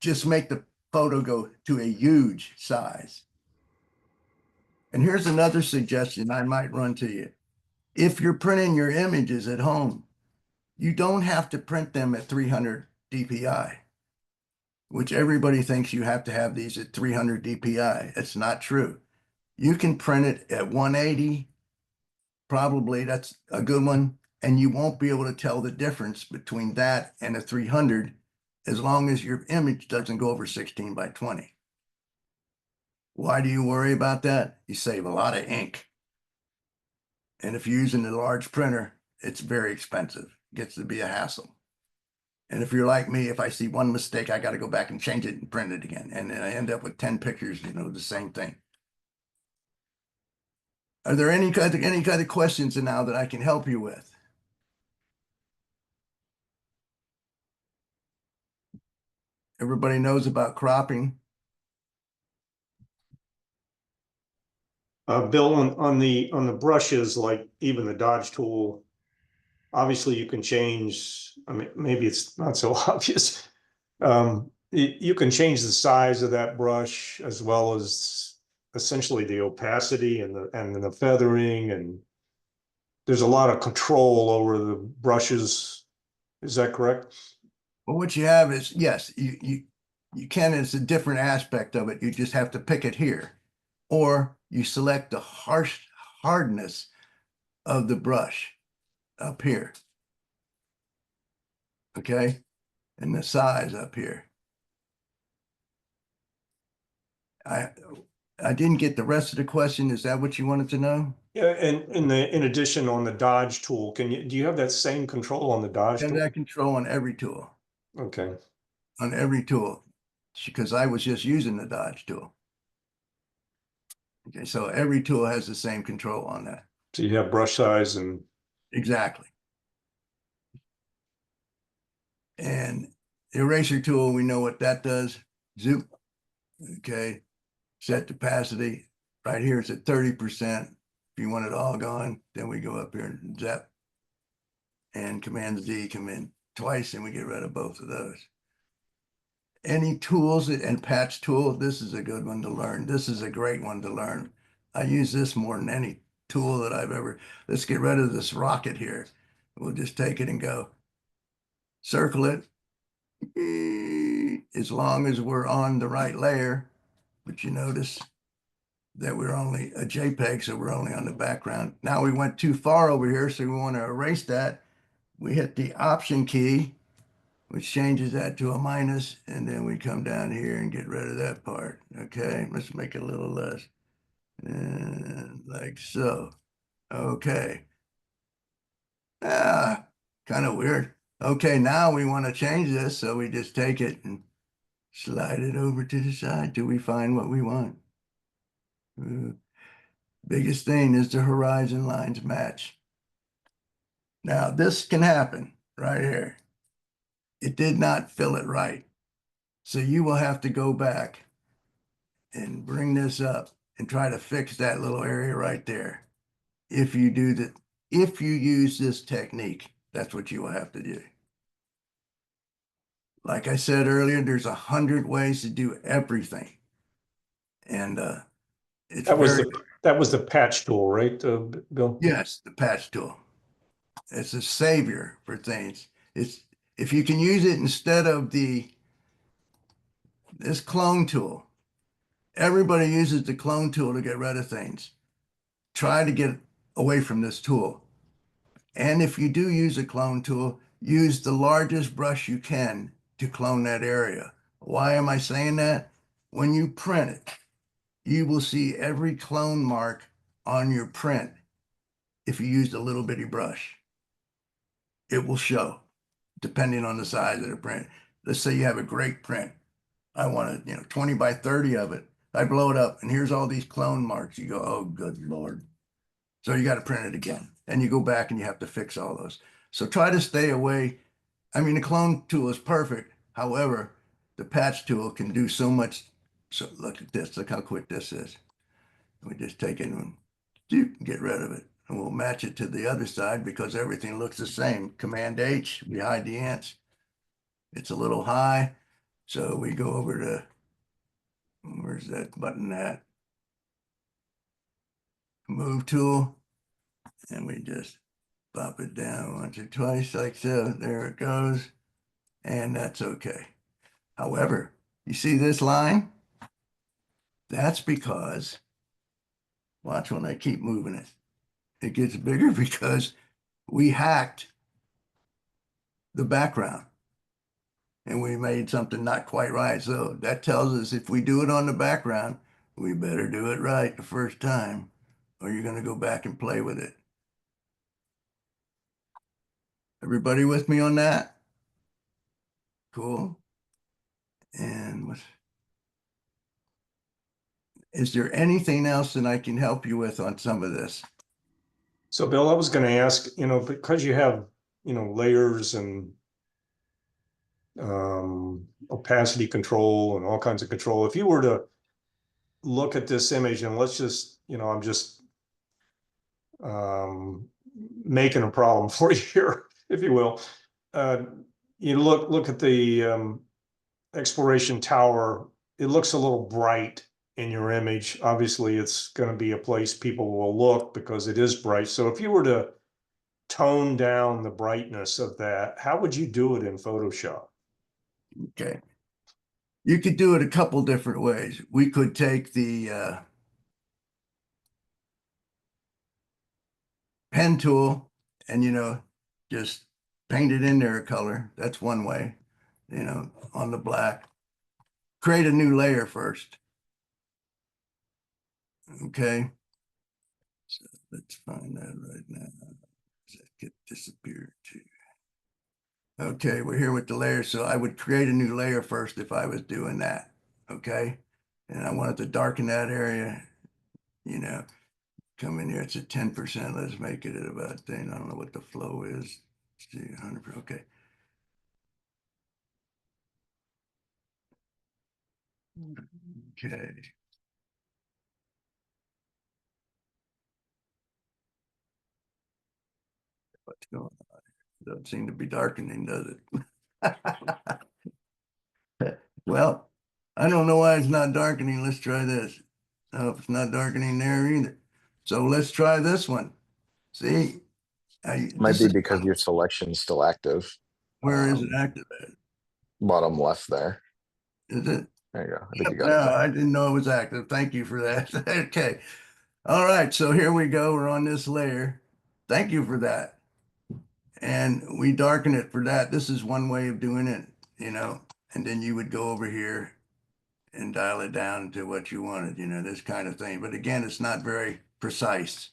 just make the photo go to a huge size. And here's another suggestion I might run to you. If you're printing your images at home, you don't have to print them at 300 DPI, which everybody thinks you have to have these at 300 DPI. It's not true. You can print it at 180, probably that's a good one, and you won't be able to tell the difference between that and a 300 as long as your image doesn't go over 16 by 20. Why do you worry about that? You save a lot of ink. And if you're using a large printer, it's very expensive. It gets to be a hassle. And if you're like me, if I see one mistake, I got to go back and change it and print it again. And then I end up with 10 pictures, the same thing. Are there any kind of questions now that I can help you with? Everybody knows about cropping. Bill, on the brushes, like even the dodge tool, obviously you can change. I mean, maybe it's not so obvious. You can change the size of that brush as well as essentially the opacity and the feathering, and there's a lot of control over the brushes. Is that correct? But what you have is, yes, you can, it's a different aspect of it. You just have to pick it here. Or you select the hardness of the brush up here. Okay. And the size up here. I didn't get the rest of the question. Is that what you wanted to know? Yeah, and in addition on the dodge tool, do you have that same control on the dodge And tool? that control on every tool, Okay. because I was just using the dodge tool. Okay, so every tool has the same control on that. So you have brush size and Exactly. And the eraser tool, we know what that does. Zoom. Okay. Set opacity. Right here it's at 30%. If you want it all gone, then we go up here and zap. And Command Z come in twice and we get rid of both of those. Any tools and patch tool, this is a good one to learn. This is a great one to learn. I use this more than any tool that I've ever. Let's get rid of this rocket here. We'll just take it and go. Circle it. As long as we're on the right layer, but you notice that we're only a JPEG, so we're only on the background. Now we went too far over here, so we want to erase that. We hit the Option key, which changes that to a minus, and then we come down here and get rid of that part. Okay, let's make it a little less. And like so. Okay. Kind of weird. Okay, now we want to change this, so we just take it and Slide it over to the side till we find what we want. Biggest thing is the horizon lines match. Now this can happen right here. It did not fill it right. So you will have to go back and bring this up and try to fix that little area right there. If you do that, if you use this technique, that's what you will have to do. Like I said earlier, there's 100 ways to do everything. And it's That was very, that was the patch tool, right, Bill? yes, the patch tool. It's a savior for things. It's if you can use it instead of this clone tool. Everybody uses the clone tool to get rid of things. Try to get away from this tool. And if you do use a clone tool, use the largest brush you can to clone that area. Why am I saying that? When you print it, you will see every clone mark on your print if you used a little bitty brush. It will show, depending on the size of the print. Let's say you have a great print. I want 20 by 30 of it. I blow it up and here's all these clone marks. You go, oh, good Lord. So you got to print it again. And you go back and you have to fix all those. So try to stay away. I mean, the clone tool is perfect. However, the patch tool can do so much. So look at this. Look how quick this is. We just take it and get rid of it. And we'll match it to the other side because everything looks the same. Command H, we hide the ants. It's a little high. So we go over to, where's that button at? Move tool. And we just pop it down once or twice like so. There it goes. And that's okay. However, you see this line? That's because, watch when I keep moving it. It gets bigger because we hacked the background and we made something not quite right. So that tells us if we do it on the background, we better do it right the first time or you're going to go back and play with it. Everybody with me on that? Cool. And is there anything else that I can help you with on some of this? So Bill, I was going to ask, because you have, layers and opacity control and all kinds of control, if you were to look at this image and let's just, I'm just making a problem for you here, if you will. You look at the exploration tower. It looks a little bright in your image. Obviously, it's going to be a place people will look because it is bright. So if you were to tone down the brightness of that, how would you do it in Photoshop? Okay. You could do it a couple different ways. We could take the pen tool and, just paint it in there a color. That's one way, on the black. Create a new layer first. Okay. So let's find that right now. Does that get disappeared too? Okay, we're here with the layer. So I would create a new layer first if I was doing that. Okay. And I wanted to darken that area, come in here. It's at 10%. Let's make it at about, I don't know what the flow is. Let's do 100%. Okay. Okay. What's going on? Doesn't seem to be darkening, does it? Well, I don't know why it's not darkening. Let's try this. No, it's not darkening there either. So let's try this one. See, Might be because your selection's still active. Where is it activated? Bottom left there. Is it? There you go. I think you got No, it now. I didn't know it was active. Thank you for that. Okay. All right. So here we go. We're on this layer. Thank you for that. And we darken it for that. This is one way of doing it, and then you would go over here and dial it down to what you wanted, this kind of thing. But again, it's not very precise.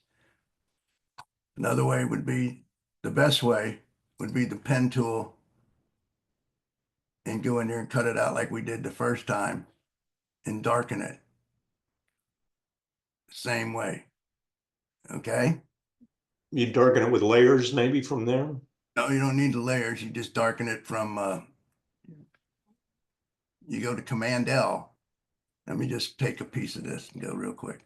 Another way would be, the best way would be the pen tool and go in there and cut it out like we did the first time and darken it. Same way. Okay? You darken it with layers maybe from there? No, you don't need the layers. You just darken it from, you go to Command L. Let me just take a piece of this and go real quick.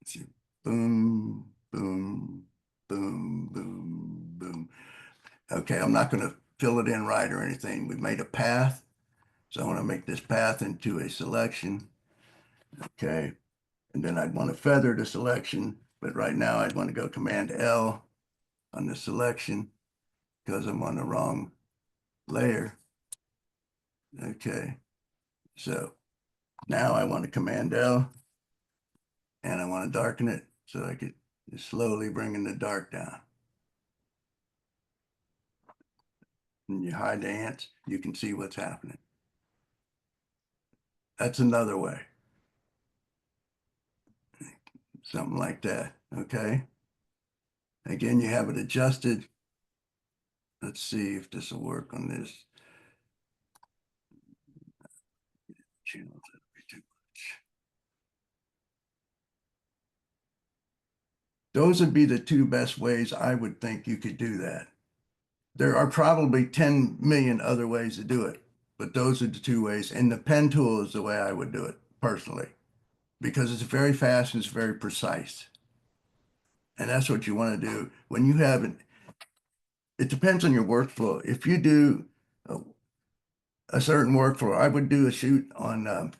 See. Boom, boom, boom, boom, boom. Okay, I'm not going to fill it in right or anything. We've made a path. So I want to make this path into a selection. Okay. And then I'd want to feather the selection, but right now I'd want to go Command L on the selection because I'm on the wrong layer. Okay. So now I want to Command L and I want to darken it so I could just slowly bringing the dark down. And you hide the ants, you can see what's happening. That's another way. Something like that. Okay. Again, you have it adjusted. Let's see if this will work on this. Channels, that'd be too much. Those would be the two best ways I would think you could do that. There are probably 10 million other ways to do it, but those are the two ways. And the pen tool is the way I would do it personally, because it's very fast and it's very precise. And that's what you want to do when you haven't. It depends on your workflow. If you do a certain workflow, I would do a shoot on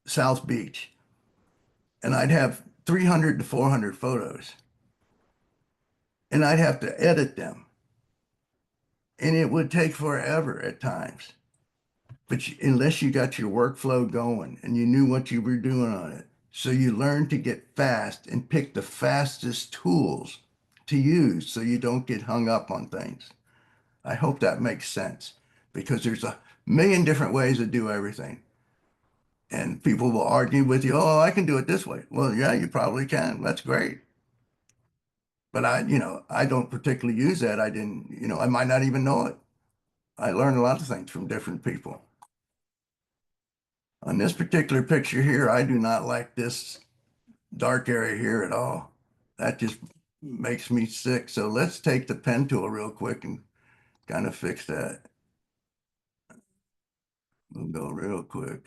South Beach, and I'd have 300 to 400 photos, and I'd have to edit them. And it would take forever at times. But unless you got your workflow going and you knew what you were doing on it. So you learn to get fast and pick the fastest tools to use so you don't get hung up on things. I hope that makes sense because there's a million different ways to do everything. And people will argue with you, oh, I can do it this way. Well, yeah, you probably can. That's great. But I don't particularly use that. I might not even know it. I learned a lot of things from different people. On this particular picture here, I do not like this dark area here at all. That just makes me sick. So let's take the pen tool real quick and kind of fix that. We'll go real quick.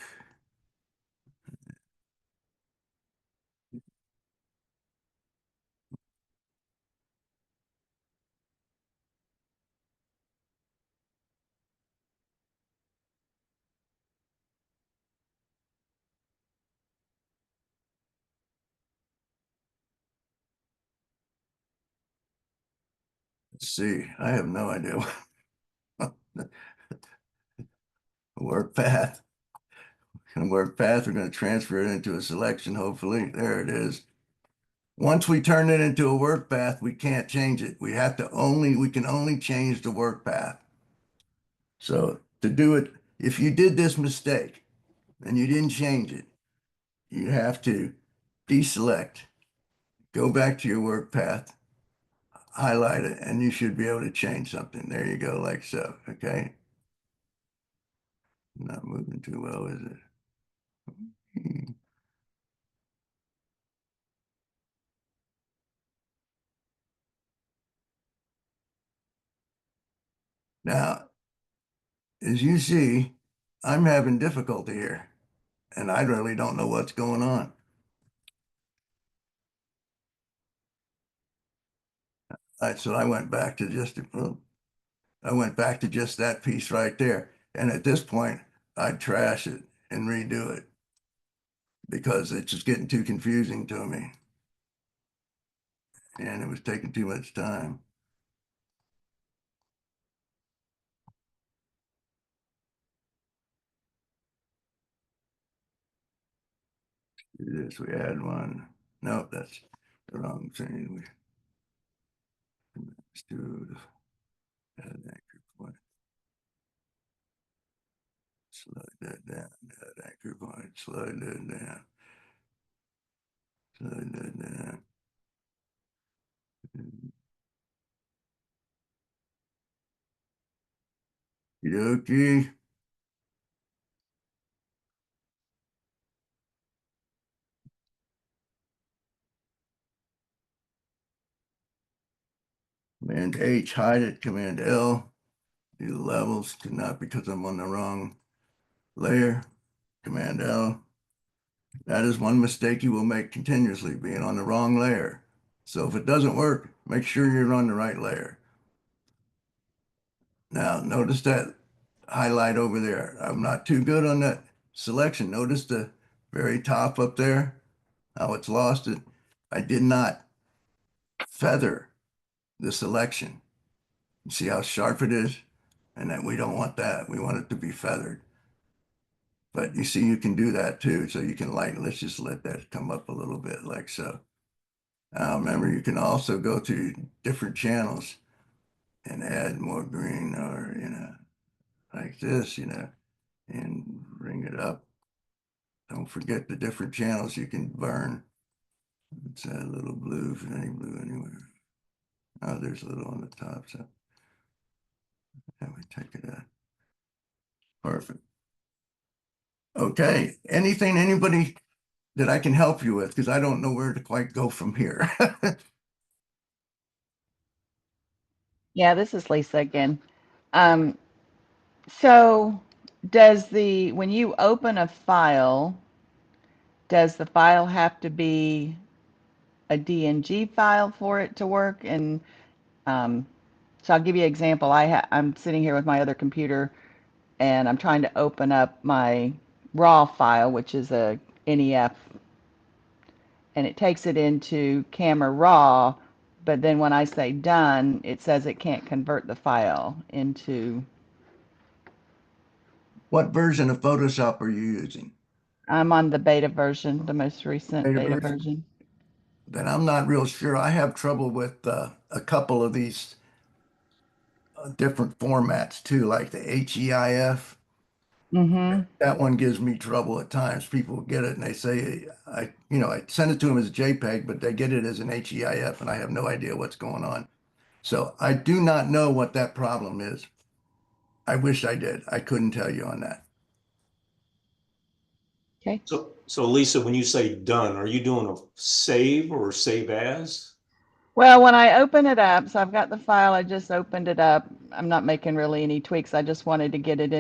Let's see. I have no idea. Work path. Work path. We're going to transfer it into a selection, hopefully. There it is. Once we turn it into a work path, we can't change it. We can only change the work path. So to do it, if you did this mistake and you didn't change it, you have to deselect, go back to your work path, highlight it, and you should be able to change something. There you go, like so, okay? Not moving too well, is it? Now, as you see, I'm having difficulty here, and I really don't know what's going on. All right, so I went back to just that piece right there. And at this point, I'd trash it and redo it because it's just getting too confusing to me. And it was taking too much time. Do this, we add one. No, that's the wrong thing. Let's do add an anchor point. Slide that down, add anchor point, slide that down. Slide that down. Okie dokie. Command H, hide it. Command L, do the levels, not because I'm on the wrong layer. Command L. That is one mistake you will make continuously, being on the wrong layer. So if it doesn't work, make sure you're on the right layer. Now, notice that highlight over there. I'm not too good on that selection. Notice the very top up there, how it's lost it. I did not feather the selection. You see how sharp it is? And that we don't want that. We want it to be feathered. But you see, you can do that too. So you can let's just let that come up a little bit like so. Remember, you can also go to different channels and add more green or, like this, and bring it up. Don't forget the different channels you can burn. Let's add a little blue, if any blue anywhere. Oh, there's a little on the top, so yeah, we take it out. Perfect. Okay, anybody that I can help you with, because I don't know where to quite go from here. Yeah, this is Lisa again. So when you open a file, does the file have to be a DNG file for it to work? And so I'll give you an example. I'm sitting here with my other computer and I'm trying to open up my raw file, which is a NEF, and it takes it into Camera Raw, but then when I say done, it says it can't convert the file into. What version of Photoshop are you using? I'm on the beta version, the most recent beta version. Then I'm not real sure. I have trouble with a couple of these different formats too, like the HEIF. Mm-hmm. That one gives me trouble at times. People get it and they say, I send it to them as a JPEG, but they get it as an HEIF and I have no idea what's going on. So I do not know what that problem is. I wish I did. I couldn't tell you on that. Okay. So Lisa, when you say done, are you doing a save or save as? Well, when I open it up, so I've got the file, I just opened it up. I'm not making really any tweaks. I just wanted to get it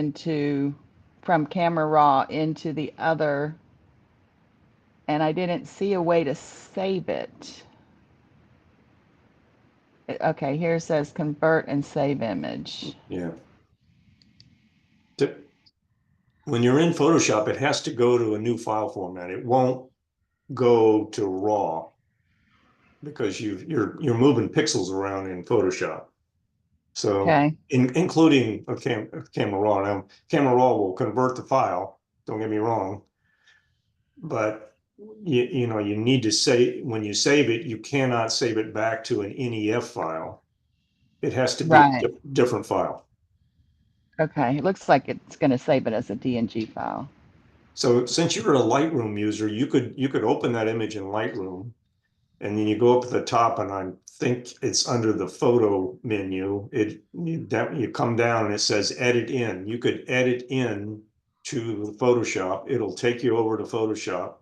from Camera Raw into the other, and I didn't see a way to save it. Okay, here it says convert and save image. Yeah. When you're in Photoshop, it has to go to a new file format. It won't go to raw because you're moving pixels around in Photoshop. So Okay. including a Camera Raw. Now, Camera Raw will convert the file. Don't get me wrong, but you need to say when you save it, you cannot save it back to an NEF file. It has to be Right. a different file. Okay. It looks like it's going to save it as a DNG file. So since you're a Lightroom user, you could open that image in Lightroom, and then you go up at the top, and I think it's under the photo menu. You come down and it says edit in. You could edit in to Photoshop. It'll take you over to Photoshop.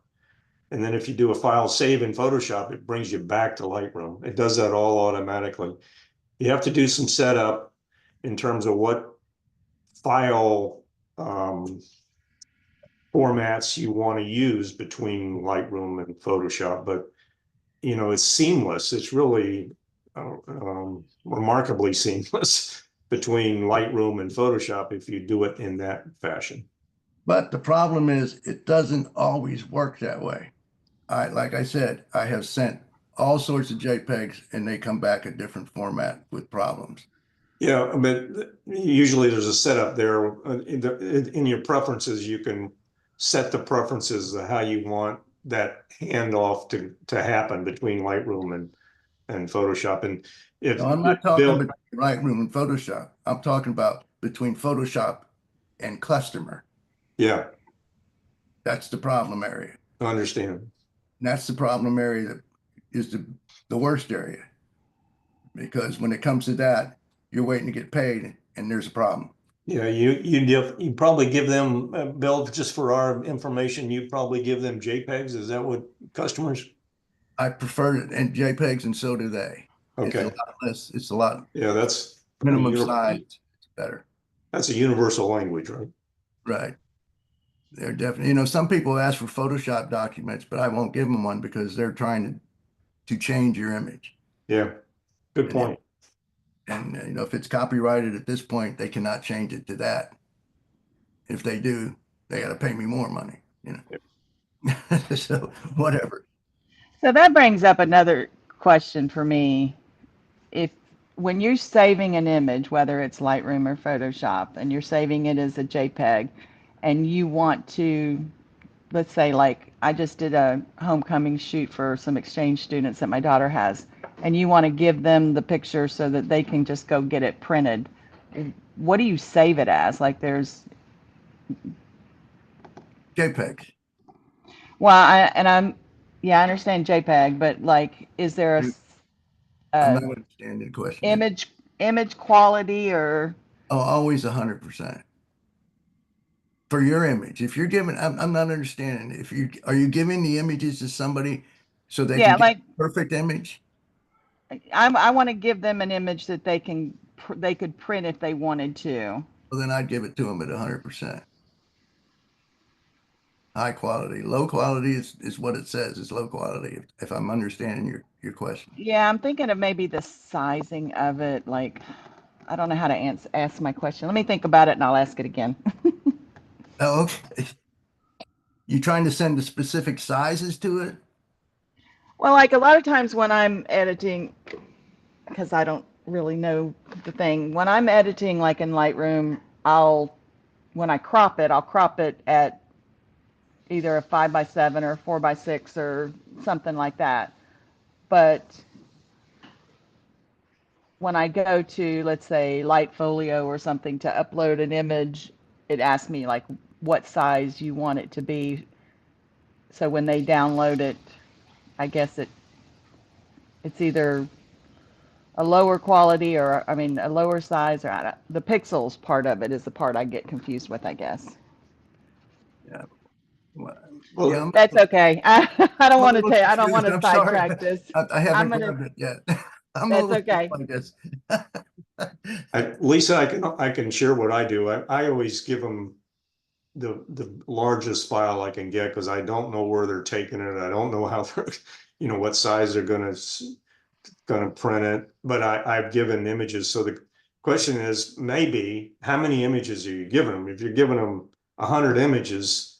And then if you do a file save in Photoshop, it brings you back to Lightroom. It does that all automatically. You have to do some setup in terms of what file formats you want to use between Lightroom and Photoshop, but it's seamless. It's really remarkably seamless between Lightroom and Photoshop if you do it in that fashion. But the problem is it doesn't always work that way. Like I said, I have sent all sorts of JPEGs and they come back a different format with problems. Yeah, but usually there's a setup there in your preferences. You can set the preferences of how you want that handoff to happen between Lightroom and Photoshop. And if No, I'm not talking Bill, between Lightroom and Photoshop. I'm talking about between Photoshop and Customer. yeah, That's the problem area. I understand. And that's the problem area that is the worst area. Because when it comes to that, you're waiting to get paid and there's a problem. Yeah, you probably give them, Bill, just for our information, you probably give them JPEGs. Is that what customers? I prefer it in JPEGs and so do they. It's a Okay, lot less, it's a lot yeah, that's a minimum size, it's better. that's a universal language, right? Right. They're definitely, you know, some people ask for Photoshop documents, but I won't give them one because they're trying to change your image. Yeah, good And point. you know, if it's copyrighted at this point, they cannot change it to that. If they do, they got to pay me more money, you know. So whatever. So that brings up another question for me. If when you're saving an image, whether it's Lightroom or Photoshop, and you're saving it as a JPEG, and you want to, let's say, like I just did a homecoming shoot for some exchange students that my daughter has, and you want to give them the picture so that they can just go get it printed. What do you save it as? Like there's, JPEG. well, yeah, I understand JPEG, but like, is there I'm a not understanding the question. image quality or? Oh, always 100%. For your image. If you're giving, I'm not understanding. If you are you giving the images to somebody so they Yeah, can get like a perfect image? I want to give them an image that they could print if they wanted to. Well, then I'd give it to them at 100%. High quality. Low quality is what it says. It's low quality. If I'm understanding your question. Yeah, I'm thinking of maybe the sizing of it. Like, I don't know how to ask my question. Let me think about it and I'll ask it again. Oh, okay. You trying to send the specific sizes to it? Well, like a lot of times when I'm editing, because I don't really know the thing, when I'm editing like in Lightroom, when I crop it, I'll crop it at either a 5:7 or 4:6 or something like that. But when I go to, let's say, Lightfolio or something to upload an image, it asks me like what size you want it to be. So when they download it, I guess it's either a lower quality or, I mean, a lower size, or the pixels part of it is the part I get confused with, I guess. Yeah. Well, Well, yeah, That's okay. I don't I'm a want to little say, I don't want confused. to I'm sorry. sidetrack this. I haven't I'm gonna, grabbed it yet. I'm a that's little, okay. I guess. Lisa, I can share what I do. I always give them the largest file I can get because I don't know where they're taking it. I don't know how they're, what size they're gonna print it. But I've given images. So the question is maybe how many images are you giving them? If you're giving them 100 images,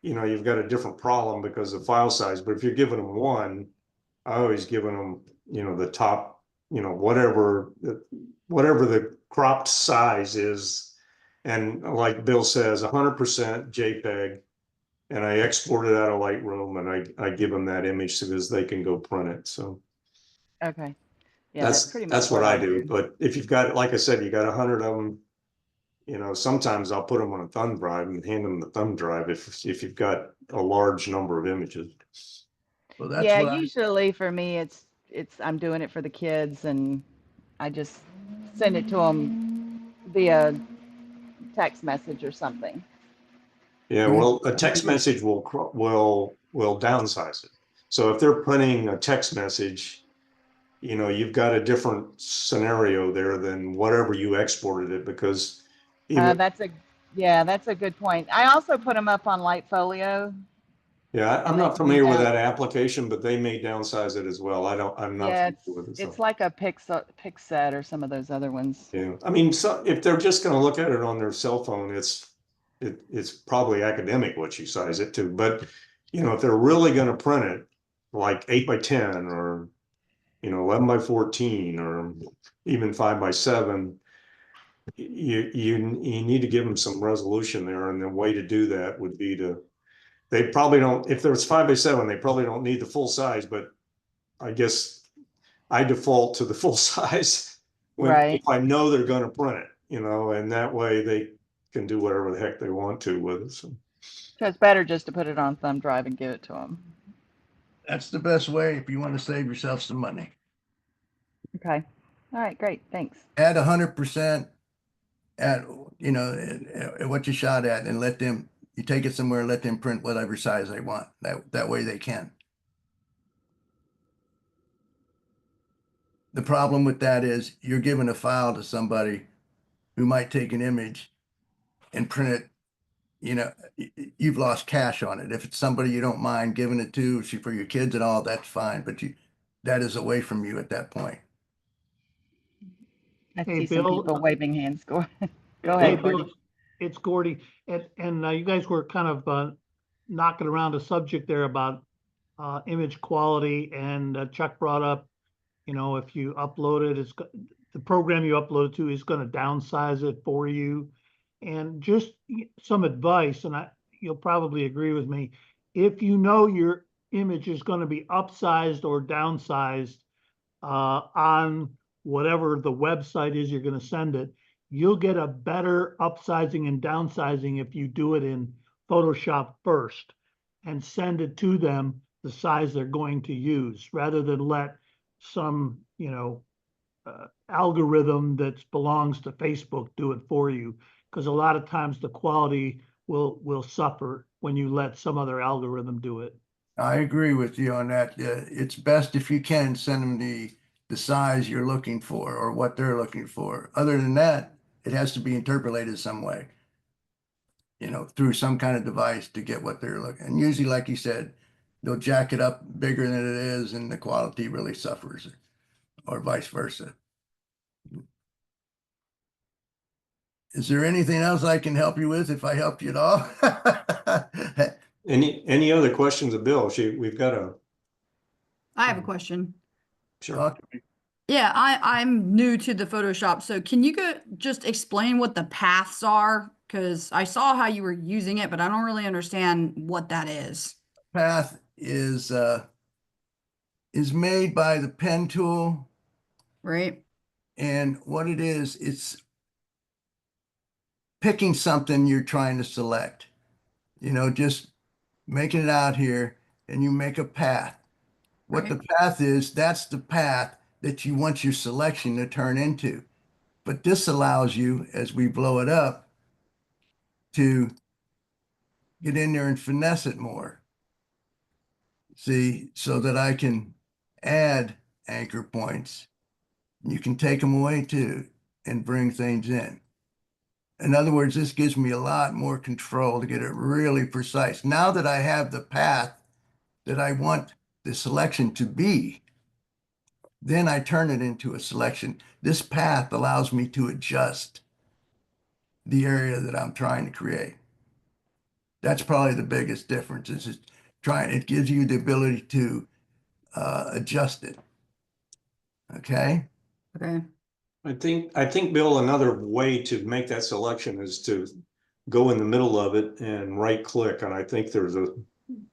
you've got a different problem because of file size. But if you're giving them one, I always given them, the top, whatever the cropped size is. And like Bill says, 100% JPEG, and I export it out of Lightroom and I give them that image because they can go print it. So Okay. Yeah, that's that's pretty much that's what what I I do. do. But if you've got, like I said, you got 100 of them, sometimes I'll put them on a thumb drive and hand them the thumb drive if you've got a large number of images. Well, that's Yeah, what I, usually for me, I'm doing it for the kids and I just send it to them via text message or something. Yeah, well, a text message will downsize it. So if they're printing a text message, you've got a different scenario there than whatever you exported it because even That's that's a good point. I also put them up on Lightfolio yeah, I'm and they not can be familiar with down. that application, but they may downsize it as well. I'm not Yeah, familiar with it. it's So like a Pixet or some of those other ones. yeah, I mean, so if they're just going to look at it on their cell phone, it's probably academic what you size it to. But if they're really going to print it like 8 by 10 or 11 by 14 or even 5 by 7, you need to give them some resolution there. And the way to do that would be they probably don't, if there's 5 by 7, they probably don't need the full size, but I guess I default to the full size if Right. I know they're going to print it, and that way they can do whatever the heck they want to with it. So. So it's better just to put it on thumb drive and give it to them. that's the best way if you want to save yourself some money. Okay. All right, great. Thanks. Add 100% at, at what you shot at and let them, you take it somewhere, let them print whatever size they want. That way they can. The problem with that is you're giving a file to somebody who might take an image and print it. You know, you've lost cash on it. If it's somebody you don't mind giving it to for your kids and all, that's fine. But that is away from you at that point. I Hey, see some Bill. people waving hands. Go Hey, ahead, Bill, Gordy. it's Gordy, and you guys were kind of knocking around a subject there about image quality, and Chuck brought up, you know, if you upload it, the program you upload it to is going to downsize it for you. And just some advice, and you'll probably agree with me, if you know your image is going to be upsized or downsized on whatever the website is you're going to send it, you'll get a better upsizing and downsizing if you do it in Photoshop first and send it to them the size they're going to use, rather than let some, you know, algorithm that belongs to Facebook do it for you. Because a lot of times the quality will suffer when you let some other algorithm do it. I agree with you on that. It's best if you can send them the size you're looking for or what they're looking for. Other than that, it has to be interpolated some way, you know, through some kind of device to get what they're looking. And usually, like you said, they'll jack it up bigger than it is and the quality really suffers, or vice versa. Is there anything else I can help you with if I helped you at all? Any other questions of Bill? We've got a, I have a question. sure. Okay. Yeah, I'm new to the Photoshop, so can you just explain what the paths are? Because I saw how you were using it, but I don't really understand what that is. Path is made by the pen tool, Right? and what it is, it's picking something you're trying to select. You know, just making it out here, and you make a path. What the path is, that's the path that you want your selection to turn into. But this allows you, as we blow it up, to get in there and finesse it more. See, so that I can add anchor points. You can take them away too and bring things in. In other words, this gives me a lot more control to get it really precise. Now that I have the path that I want the selection to be, then I turn it into a selection. This path allows me to adjust the area that I'm trying to create. That's probably the biggest difference is it gives you the ability to adjust it. Okay. Okay. I think, Bill, another way to make that selection is to go in the middle of it and right click. And I think there's a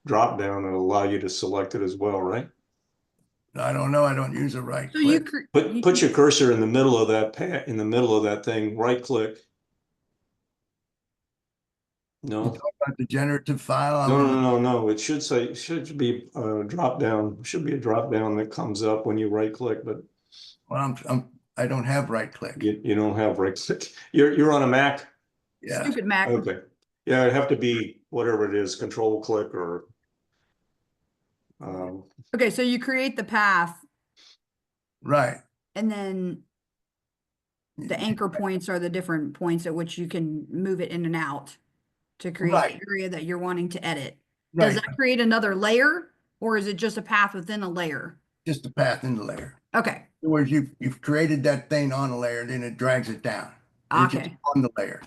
drop down that'll allow you to select it as well, right? I don't know. I don't use a right So you, click. Put your cursor in the middle of that in the middle of that thing, right click. No, About the generative file. no. It should be a drop down. Should be a drop down that comes up when you right click, but Well, I don't have right click. you don't have right click. You're on a Mac? Yeah. stupid Mac. Okay. Yeah, it'd have to be whatever it is, control click or Okay, so you create the path Right. and then the anchor points are the different points at which you can move it in and out to create Right. the area that you're wanting to edit. Does Right. that create another layer or is it just a path within a layer? Just the path in the layer. Okay. In other words, you've created that thing on a layer, then it drags it down. It's just Okay. on the layer.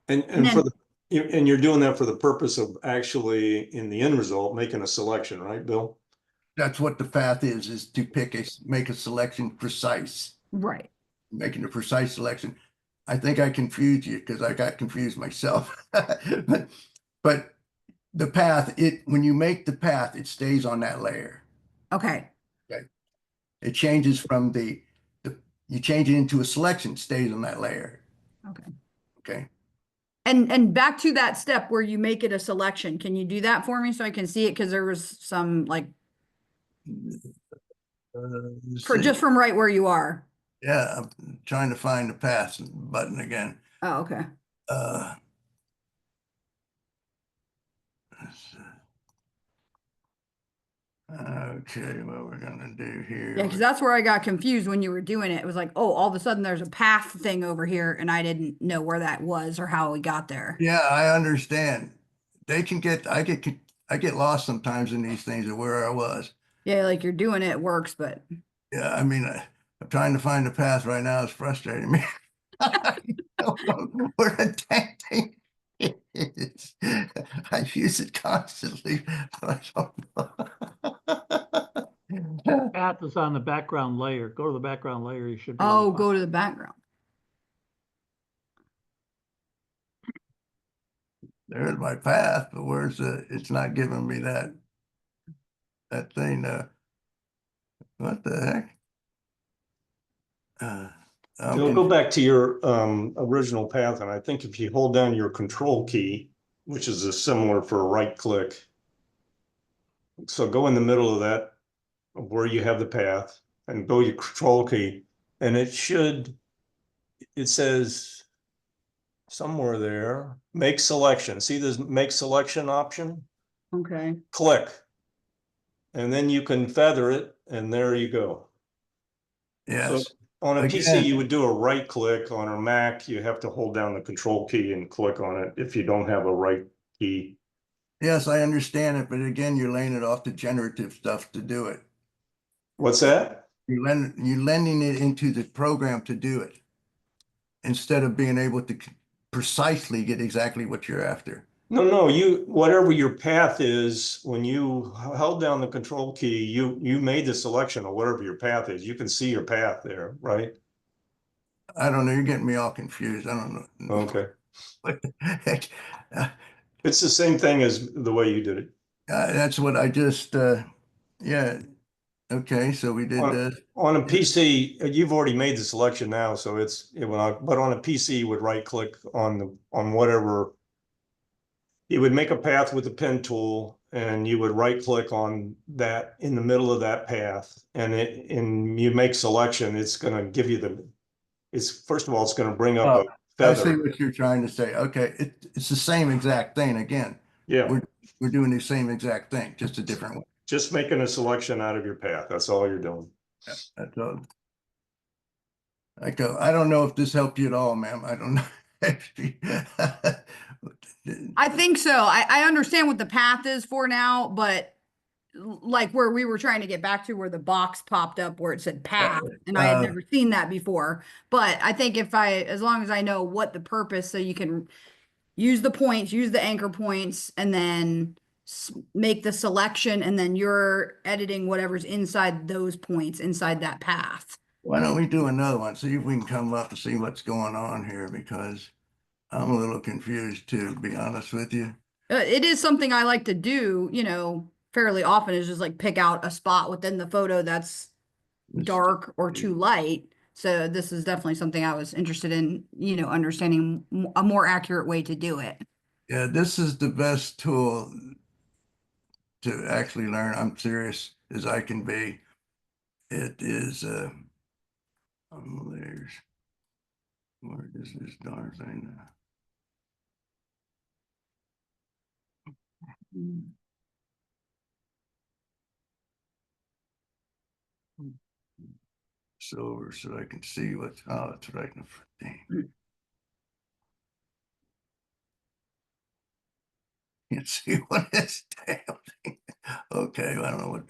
and for the and you're doing that for the purpose of actually in the end result making a selection, right, Bill? That's what the path is to make a selection precise, Right. making a precise selection. I think I confused you because I got confused myself. But the path, when you make the path, it stays on that layer. Okay. It changes from you change it into a selection, stays on that layer. Okay. Okay. And back to that step where you make it a selection. Can you do that for me so I can see it? Because there was some like just from right where you are. Yeah, I'm trying to find the path button again. Oh, okay. Okay, what we're gonna do here. Yeah, because that's where I got confused when you were doing it. It was like, oh, all of a sudden there's a path thing over here, and I didn't know where that was or how we got there. Yeah, I understand. They can get, I get lost sometimes in these things of where I was. Yeah, like you're doing it, works, but Yeah, I mean, I'm trying to find the path right now. It's frustrating me. I don't know where the dang thing is. I use it constantly, but I don't know. Path is on the background layer. Go to the background layer. You should be. oh, go to the background. There's my path, but where's it's not giving me that thing. What the heck? I'm Bill, go back to your original path, and I think if you hold down your control key, which is similar for a right click. So go in the middle of that, of where you have the path, and go your control key, and it says somewhere there, make selection. See this make selection option? Okay. Click. And then you can feather it, and there you go. So Yes. on a PC, Again. you would do a right click. On a Mac, you have to hold down the control key and click on it if you don't have a right key. Yes, I understand it, but again, you're laying it off to generative stuff to do it. What's that? You're lending it into the program to do it instead of being able to precisely get exactly what you're after. No, whatever your path is, when you held down the control key, you made the selection of whatever your path is. You can see your path there, right? I don't know. You're getting me all confused. I don't know. Okay. What the heck? It's the same thing as the way you did it. That's what I just, yeah. Okay, so we did this. On a PC, you've already made the selection now, so but on a PC, you would right click on whatever. You would make a path with the pen tool, and you would right click on that in the middle of that path, and you make selection. It's going to give you first of all, it's going to bring up a I see feather. what you're trying to say. Okay, it's the same exact thing again. Yeah, We're doing the same exact thing, just a different way. just making a selection out of your path. That's all you're doing. That's all. I don't know if this helped you at all, ma'am. I don't know. I think so. I understand what the path is for now, but like where we were trying to get back to where the box popped up where it said path, and I had never seen that before. But I think as long as I know what the purpose, so you can use the points, use the anchor points, and then make the selection, and then you're editing whatever's inside those points inside that path. Why don't we do another one? See if we can come up and see what's going on here, because I'm a little confused too, to be honest with you. It is something I like to do, fairly often, is just like pick out a spot within the photo that's dark or too light. So this is definitely something I was interested in, understanding a more accurate way to do it. Yeah, this is the best tool to actually learn. I'm serious as I can be. It is, there's, where is this darn thing now? So I can see it's right in the front. Can't see what it's damn thing. Okay, I don't know what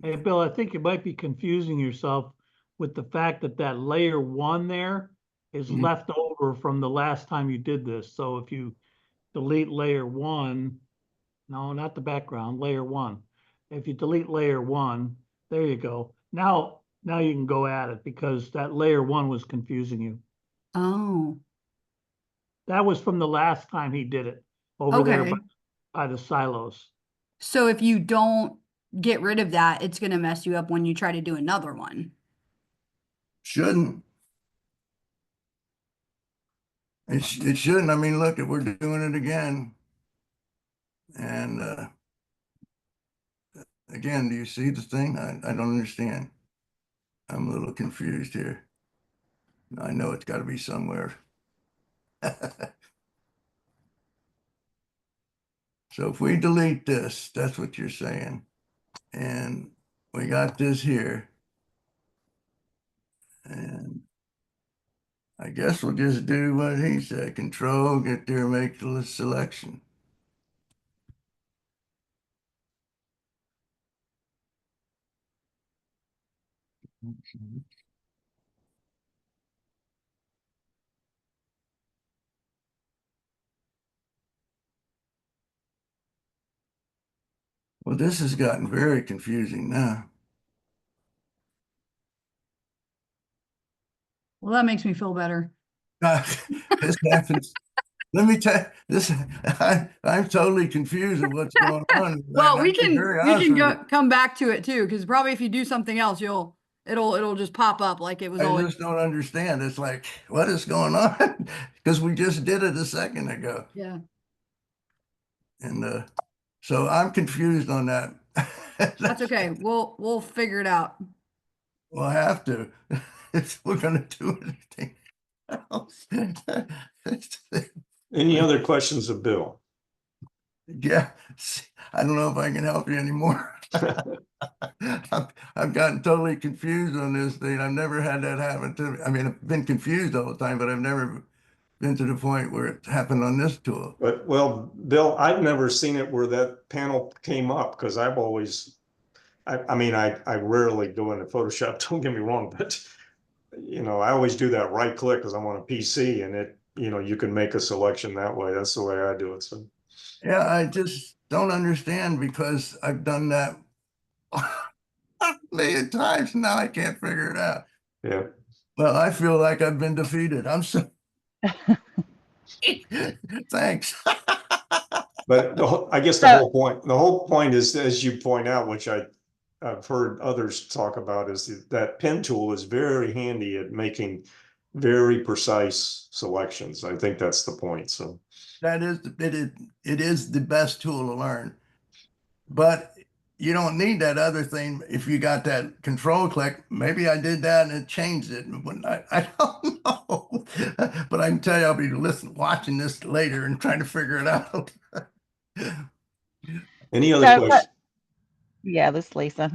Hey, Bill, I think you might be confusing yourself with the fact that layer one there is Mhm. left over from the last time you did this. So if you delete layer one, no, not the background, layer one. If you delete layer one, there you go. Now you can go at it because that layer one was confusing you. Oh, That was from the last time he did it over there okay. by the silos. So if you don't get rid of that, it's going to mess you up when you try to do another one. shouldn't. It shouldn't. I mean, look, we're doing it again. And again, do you see the thing? I don't understand. I'm a little confused here. I know it's got to be somewhere. So if we delete this, that's what you're saying. And we got this here. And I guess we'll just do what he said. Control, get there, make the selection. Well, this has gotten very confusing now. Well, that makes me feel better. This happens. Let me tell you, this, I'm totally confused of what's going on. Well, I'll be very we honest can with go you. come back to it too, because probably if you do something else, it'll just pop up like it was I always. just don't understand. It's like, what is going on? Because we just did it a second ago. Yeah. And so I'm confused on that. That's okay. We'll figure it out. We'll have to if we're going to do anything else. Any other questions of Bill? Yeah, I don't know if I can help you anymore. I've gotten totally confused on this thing. I've never had that happen to me. I mean, I've been confused all the time, but I've never been to the point where it happened on this tool. But, well, Bill, I've never seen it where that panel came up because I've always, I mean, I rarely go into Photoshop, don't get me wrong, but I always do that right click because I'm on a PC and it, you can make a selection that way. That's the way I do it. So, Yeah, I just don't understand because I've done that a million times. Now I can't figure it out. yeah. Well, I feel like I've been defeated. I'm so thanks. But I guess So- the whole point is, as you point out, which I've heard others talk about, is that pen tool is very handy at making very precise selections. I think that's the point. So That is it is the best tool to learn. But you don't need that other thing if you got that control click. Maybe I did that and it changed it. I don't know. But I can tell you I'll be watching this later and trying to figure it out. any other So, questions? yeah, this is Lisa.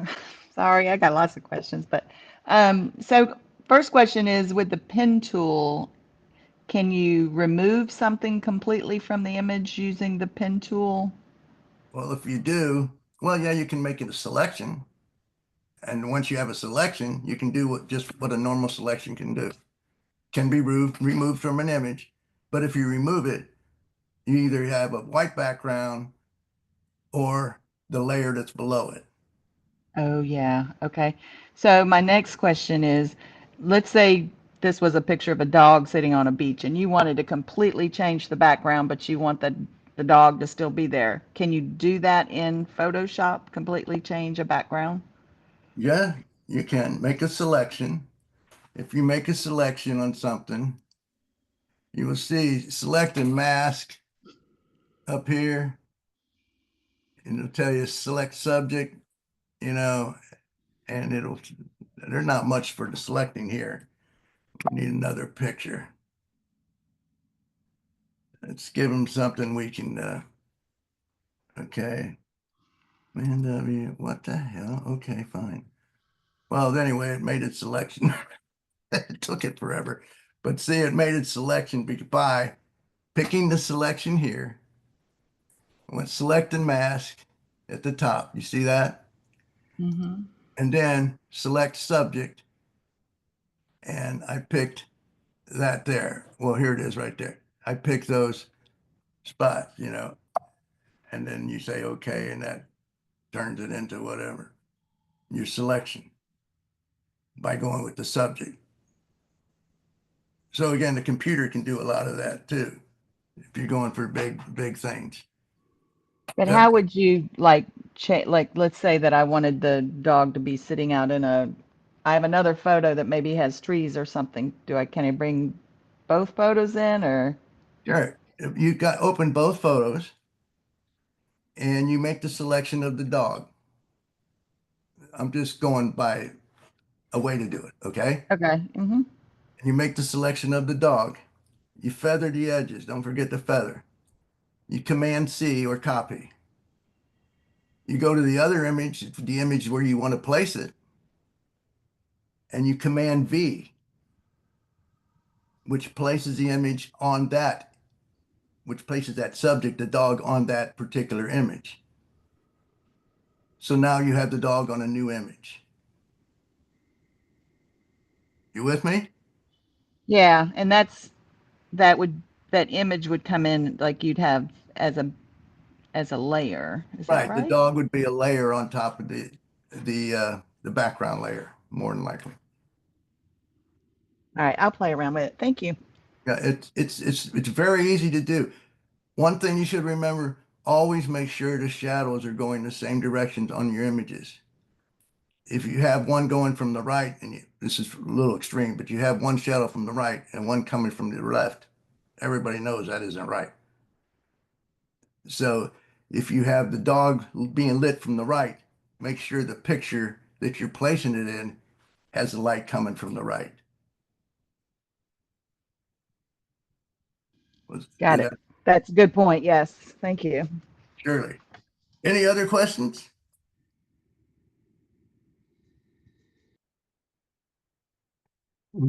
Sorry, I got lots of questions, but so first question is with the pen tool, can you remove something completely from the image using the pen tool? Well, if you do, well, yeah, you can make it a selection. And once you have a selection, you can do what a normal selection can do. Can be removed from an image. But if you remove it, you either have a white background or the layer that's below it. Oh, yeah. Okay. So my next question is, let's say this was a picture of a dog sitting on a beach and you wanted to completely change the background, but you want the dog to still be there. Can you do that in Photoshop, completely change a background? Yeah, you can make a selection. If you make a selection on something, you will see select and mask up here. And it'll tell you select subject, and there's not much for the selecting here. We need another picture. Let's give them something we can, okay. Man, what the hell? Okay, fine. Well, anyway, it made its selection. It took it forever. But see, it made its selection by picking the selection here. I went select and mask at the top. You see that? Mm-hmm. And then select subject. And I picked that there. Well, here it is right there. I picked those spots, and then you say, okay, and that turns it into whatever, your selection by going with the subject. So again, the computer can do a lot of that too, if you're going for big things. But Yeah. how would you like let's say that I wanted the dog to be sitting out I have another photo that maybe has trees or something. Can I bring both photos in or? Sure. If you open both photos and you make the selection of the dog. I'm just going by a way to do it, okay? Okay. Mm-hmm. You make the selection of the dog. You feather the edges. Don't forget the feather. you Command C or copy. You go to the other image, the image where you want to place it, and you Command V, which places the image on that, which places that subject, the dog, on that particular image. So now you have the dog on a new image. You with me? Yeah, and that image would come in like you'd have as a layer. Is that Right. The right? dog would be a layer on top of the background layer, more than likely. All right, I'll play around with it. Thank you. Yeah, it's very easy to do. One thing you should remember, always make sure the shadows are going the same directions on your images. If you have one going from the right, and this is a little extreme, but you have one shadow from the right and one coming from the left, everybody knows that isn't right. So if you have the dog being lit from the right, make sure the picture that you're placing it in has the light coming from the right. Got Did it. that- That's a good point. Yes. Thank you. Surely. Any other questions?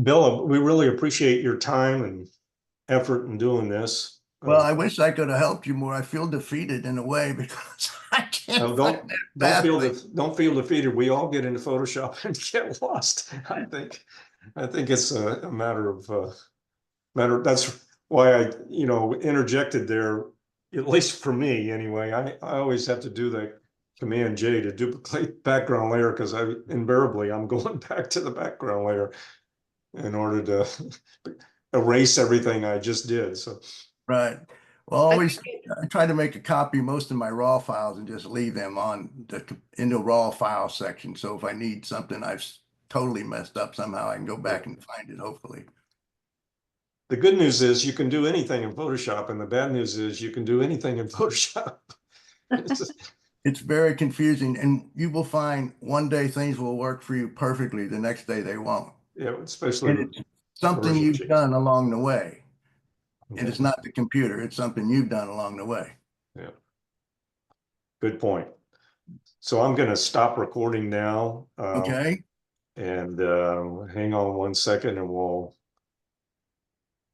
Bill, we really appreciate your time and effort in doing this. Well, I wish I could have helped you more. I feel defeated in a way because I can't find that pathway. Don't feel defeated. We all get into Photoshop and get lost. I think it's a matter of that's why I interjected there, at least for me anyway. I always have to do the Command J to duplicate background layer because I'm going back to the background layer in order to erase everything I just did. So Right. Well, I try to make a copy of most of my raw files and just leave them in the raw file section. So if I need something I've totally messed up somehow, I can go back and find it, hopefully. the good news is you can do anything in Photoshop, and the bad news is you can do anything in Photoshop. It's very confusing, and you will find one day things will work for you perfectly, the next day they won't. Yeah, especially And with it's something version you've change. done along the way. And Okay. it's not the computer, it's something you've done along the way. Yeah. Good point. So I'm going to stop recording now. Okay? And hang on one second and we'll